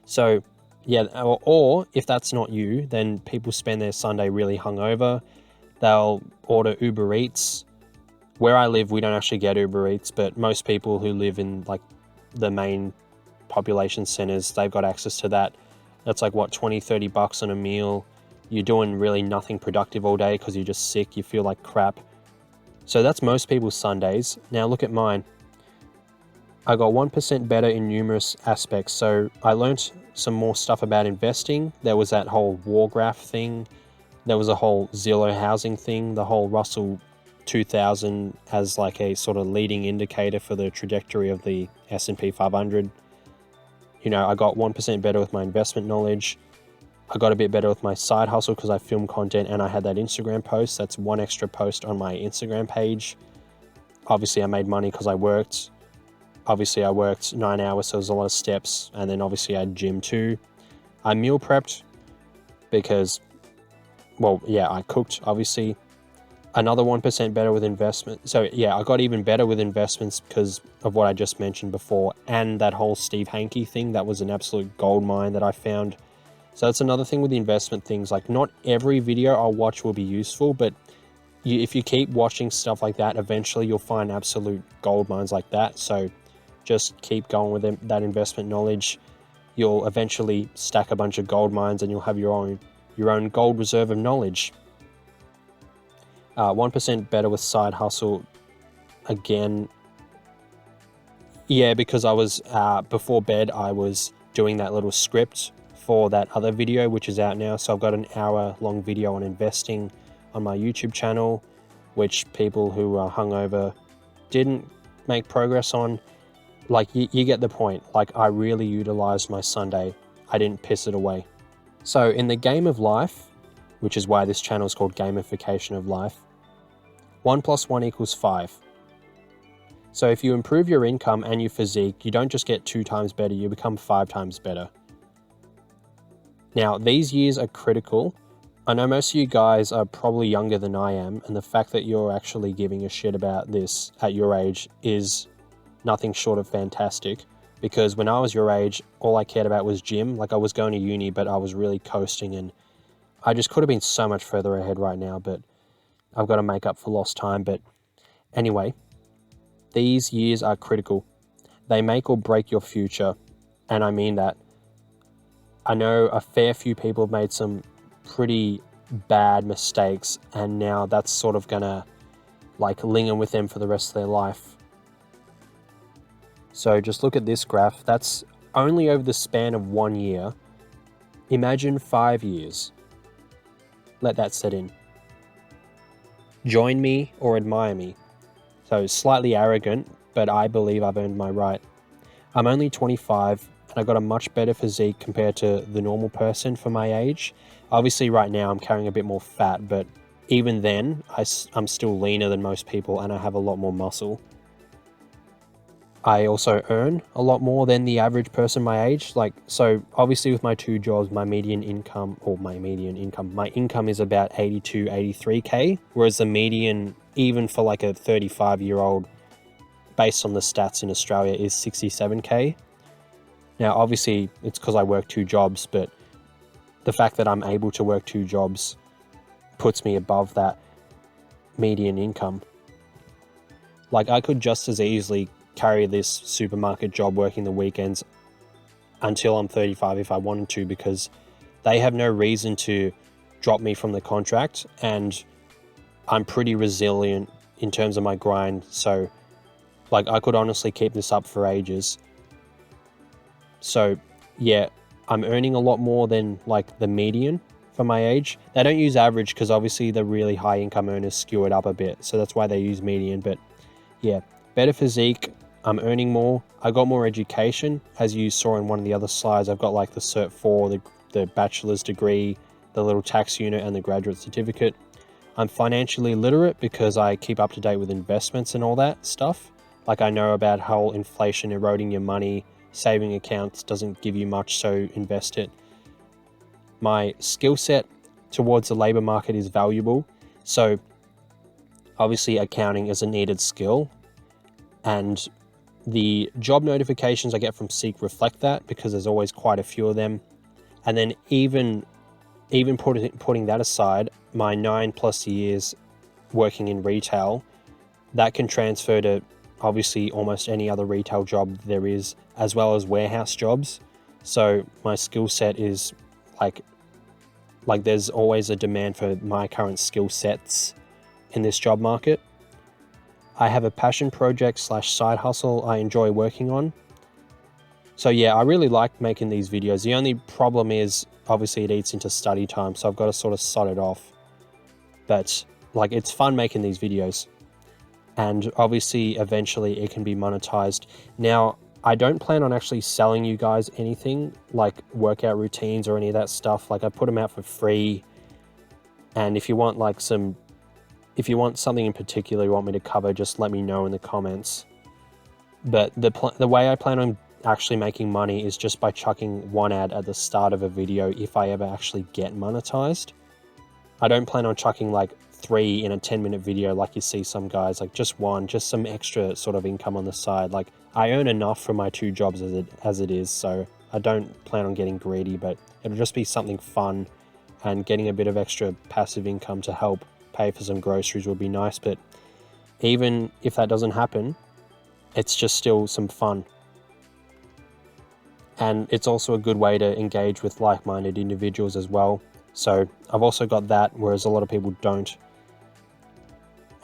So yeah, or if that's not you, then people spend their Sunday really hungover. They'll order Uber Eats. Where I live, we don't actually get Uber Eats, but most people who live in like the main population centers, they've got access to that. That's like what, 20-30 bucks on a meal. You're doing really nothing productive all day because you're just sick, you feel like crap. So that's most people's Sundays. Now look at mine. I got 1% better in numerous aspects. So I learnt some more stuff about investing. There was that whole war graph thing. There was a whole Zillow housing thing, the whole Russell 2000 as like a sort of leading indicator for the trajectory of the S&P 500. You know, I got 1% better with my investment knowledge. I got a bit better with my side hustle because I film content and I had that Instagram post. That's one extra post on my Instagram page. Obviously, I made money because I worked. Obviously, I worked 9 hours, so there's a lot of steps. And then obviously I had gym too. I meal prepped because, well, yeah, I cooked, obviously. Another 1% better with investment. So yeah, I got even better with investments because of what I just mentioned before. And that whole Steve Hanke thing, that was an absolute gold mine that I found. So that's another thing with the investment things. Like, not every video I'll watch will be useful, but if you keep watching stuff like that, eventually you'll find absolute gold mines like that. So just keep going with that investment knowledge. You'll eventually stack a bunch of gold mines and you'll have your own gold reserve of knowledge. 1% better with side hustle. Again, yeah, because I was, before bed, I was doing that little script for that other video, which is out now. So I've got an hour-long video on investing on my YouTube channel, which people who are hungover didn't make progress on. Like, you get the point. Like, I really utilized my Sunday. I didn't piss it away. So in the game of life, which is why this channel is called Gamification of Life, 1 + 1 = 5. So if you improve your income and your physique, you don't just get 2 times better, you become 5 times better. Now, these years are critical. I know most of you guys are probably younger than I am, and the fact that you're actually giving a shit about this at your age is nothing short of fantastic. Because when I was your age, all I cared about was gym. Like, I was going to uni, but I was really coasting, and I just could have been so much further ahead right now, but I've got to make up for lost time. But anyway, these years are critical. They make or break your future, and I mean that. I know a fair few people have made some pretty bad mistakes, and now that's sort of gonna like linger with them for the rest of their life. So just look at this graph. That's only over the span of 1 year. Imagine 5 years. Let that set in. Join me or admire me. So slightly arrogant, but I believe I've earned my right. I'm only 25 and I got a much better physique compared to the normal person for my age. Obviously right now I'm carrying a bit more fat, but even then I'm still leaner than most people and I have a lot more muscle. I also earn a lot more than the average person my age. Like, so obviously with my 2 jobs, my income is about 82, 83K, whereas the median, even for like a 35-year-old, based on the stats in Australia, is 67K. Now, obviously it's because I work 2 jobs, but the fact that I'm able to work 2 jobs puts me above that median income. Like, I could just as easily carry this supermarket job working the weekends until I'm 35 if I wanted to, because they have no reason to drop me from the contract, and I'm pretty resilient in terms of my grind. So like, I could honestly keep this up for ages. So yeah, I'm earning a lot more than like the median for my age. They don't use average because obviously the really high income earners skew it up a bit, so that's why they use median. But yeah, better physique, I'm earning more. I got more education, as you saw in one of the other slides. I've got like the Cert 4, the bachelor's degree, the little tax unit, and the graduate certificate. I'm financially literate because I keep up to date with investments and all that stuff. Like, I know about how inflation eroding your money, saving accounts doesn't give you much, so invest it. My skill set towards the labor market is valuable. So obviously accounting is a needed skill, and the job notifications I get from Seek reflect that, because there's always quite a few of them. And then even putting that aside, my 9+ years working in retail that can transfer to obviously almost any other retail job there is, as well as warehouse jobs. So my skill set is like there's always a demand for my current skill sets in this job market. I have a passion project / side hustle I enjoy working on. So yeah, I really like making these videos. The only problem is obviously it eats into study time, so I've got to sort of sod it off. But like, it's fun making these videos, and obviously eventually it can be monetized. Now, I don't plan on actually selling you guys anything like workout routines or any of that stuff. Like, I put them out for free, and if you want like if you want something in particular you want me to cover, just let me know in the comments. But the way I plan on actually making money is just by chucking one ad at the start of a video if I ever actually get monetized. I don't plan on chucking like 3 in a 10-minute video like you see some guys, like just one, just some extra sort of income on the side. Like, I earn enough from my 2 jobs as it is, so I don't plan on getting greedy, but it'll just be something fun, and getting a bit of extra passive income to help pay for some groceries would be nice. But even if that doesn't happen, it's just still some fun. And it's also a good way to engage with like-minded individuals as well. So I've also got that, whereas a lot of people don't.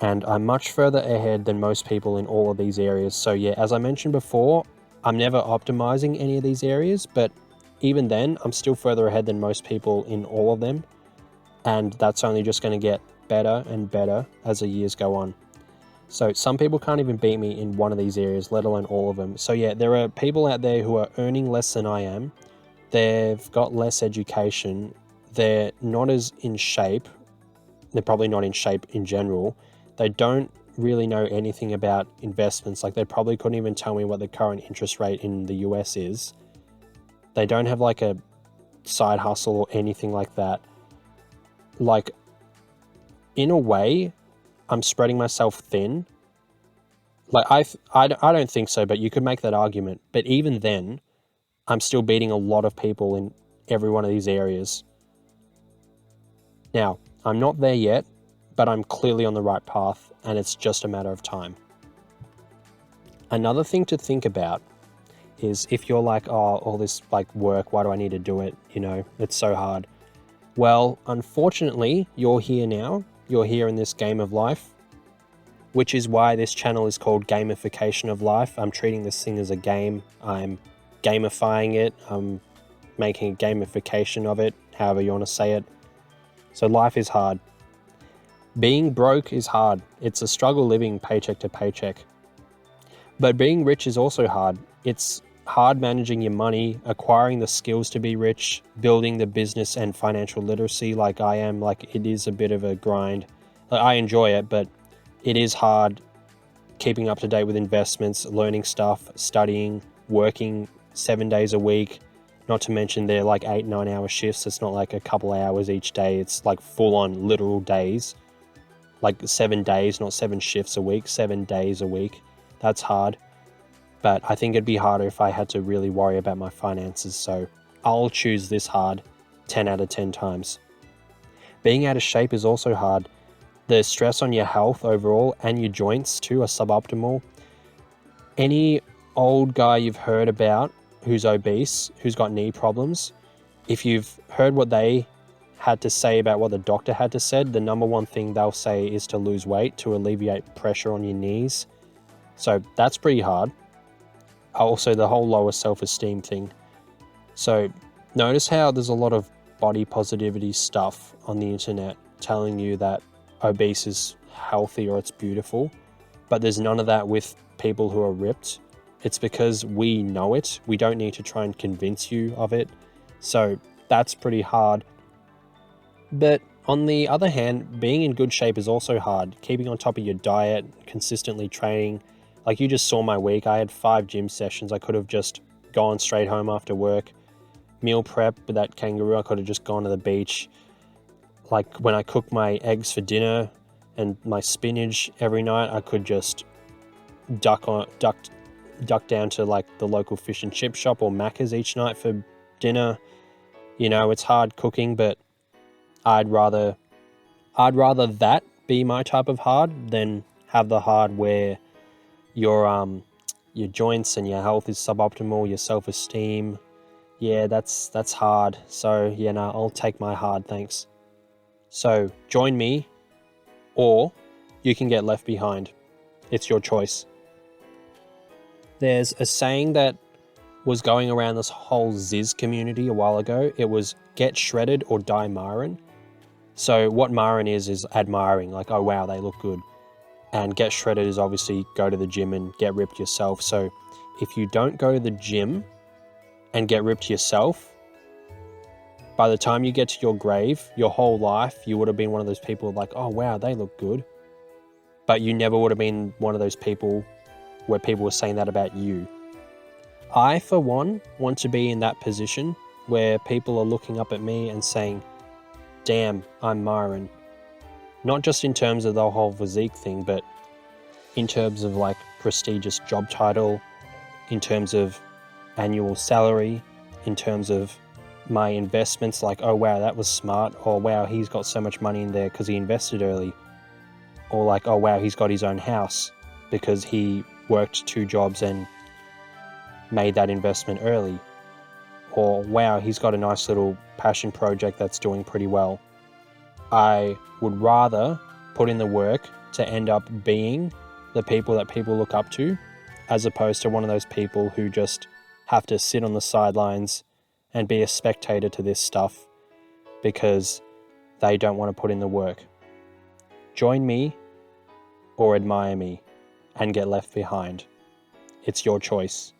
And I'm much further ahead than most people in all of these areas. So yeah, as I mentioned before, I'm never optimizing any of these areas, but even then, I'm still further ahead than most people in all of them. And that's only just going to get better and better as the years go on. So some people can't even beat me in one of these areas, let alone all of them. So yeah, there are people out there who are earning less than I am. They've got less education. They're not as in shape. They're probably not in shape in general. They don't really know anything about investments. Like, they probably couldn't even tell me what the current interest rate in the US is. They don't have like a side hustle or anything like that. Like, in a way, I'm spreading myself thin. Like, I don't think so, but you could make that argument. But even then, I'm still beating a lot of people in every one of these areas. Now, I'm not there yet, but I'm clearly on the right path, and it's just a matter of time. Another thing to think about is if you're like, oh, all this like work, why do I need to do it? You know, it's so hard. Well, unfortunately, you're here now. You're here in this game of life, which is why this channel is called Gamification of Life. I'm treating this thing as a game. I'm gamifying it. I'm making a gamification of it, however you want to say it. So life is hard. Being broke is hard. It's a struggle living paycheck to paycheck. But being rich is also hard. It's hard managing your money, acquiring the skills to be rich, building the business and financial literacy like I am. Like, it is a bit of a grind. Like, I enjoy it, but it is hard keeping up to date with investments, learning stuff, studying, working 7 days a week. Not to mention they're like 8-9 hour shifts. It's not like a couple hours each day. It's like full on literal days. Like 7 days, not 7 shifts a week, 7 days a week. That's hard. But I think it'd be harder if I had to really worry about my finances. So I'll choose this hard 10 out of 10 times. Being out of shape is also hard. The stress on your health overall and your joints too are suboptimal. Any old guy you've heard about who's obese, who's got knee problems, if you've heard what they had to say about what the doctor had to say, the number one thing they'll say is to lose weight to alleviate pressure on your knees. So that's pretty hard. Also, the whole lower self-esteem thing. So notice how there's a lot of body positivity stuff on the internet telling you that obese is healthy or it's beautiful, but there's none of that with people who are ripped. It's because we know it. We don't need to try and convince you of it. So that's pretty hard. But on the other hand, being in good shape is also hard. Keeping on top of your diet, consistently training. Like, you just saw my week. I had 5 gym sessions. I could have just gone straight home after work. Meal prep with that kangaroo, I could have just gone to the beach. Like, when I cook my eggs for dinner and my spinach every night, I could just duck down to like the local fish and chip shop or Macca's each night for dinner. You know, it's hard cooking, but I'd rather that be my type of hard than have the hard where your joints and your health is suboptimal, your self-esteem. Yeah, that's hard. So yeah, no, I'll take my hard, thanks. So join me, or you can get left behind. It's your choice. There's a saying that was going around this whole Ziz community a while ago. It was get shredded or die Myron. So what Myron is admiring, like, oh wow, they look good. And get shredded is obviously go to the gym and get ripped yourself. So if you don't go to the gym and get ripped yourself, by the time you get to your grave, your whole life, you would have been one of those people like, oh wow, they look good. But you never would have been one of those people where people were saying that about you. I, for one, want to be in that position where people are looking up at me and saying, damn, I'm Myron. Not just in terms of the whole physique thing, but in terms of like prestigious job title, in terms of annual salary, in terms of my investments, like, oh wow, that was smart, or wow, he's got so much money in there because he invested early, or like, oh wow, he's got his own house because he worked 2 jobs and made that investment early, or wow, he's got a nice little passion project that's doing pretty well. I would rather put in the work to end up being the people that people look up to, as opposed to one of those people who just have to sit on the sidelines and be a spectator to this stuff because they don't want to put in the work. Join me or admire me and get left behind. It's your choice.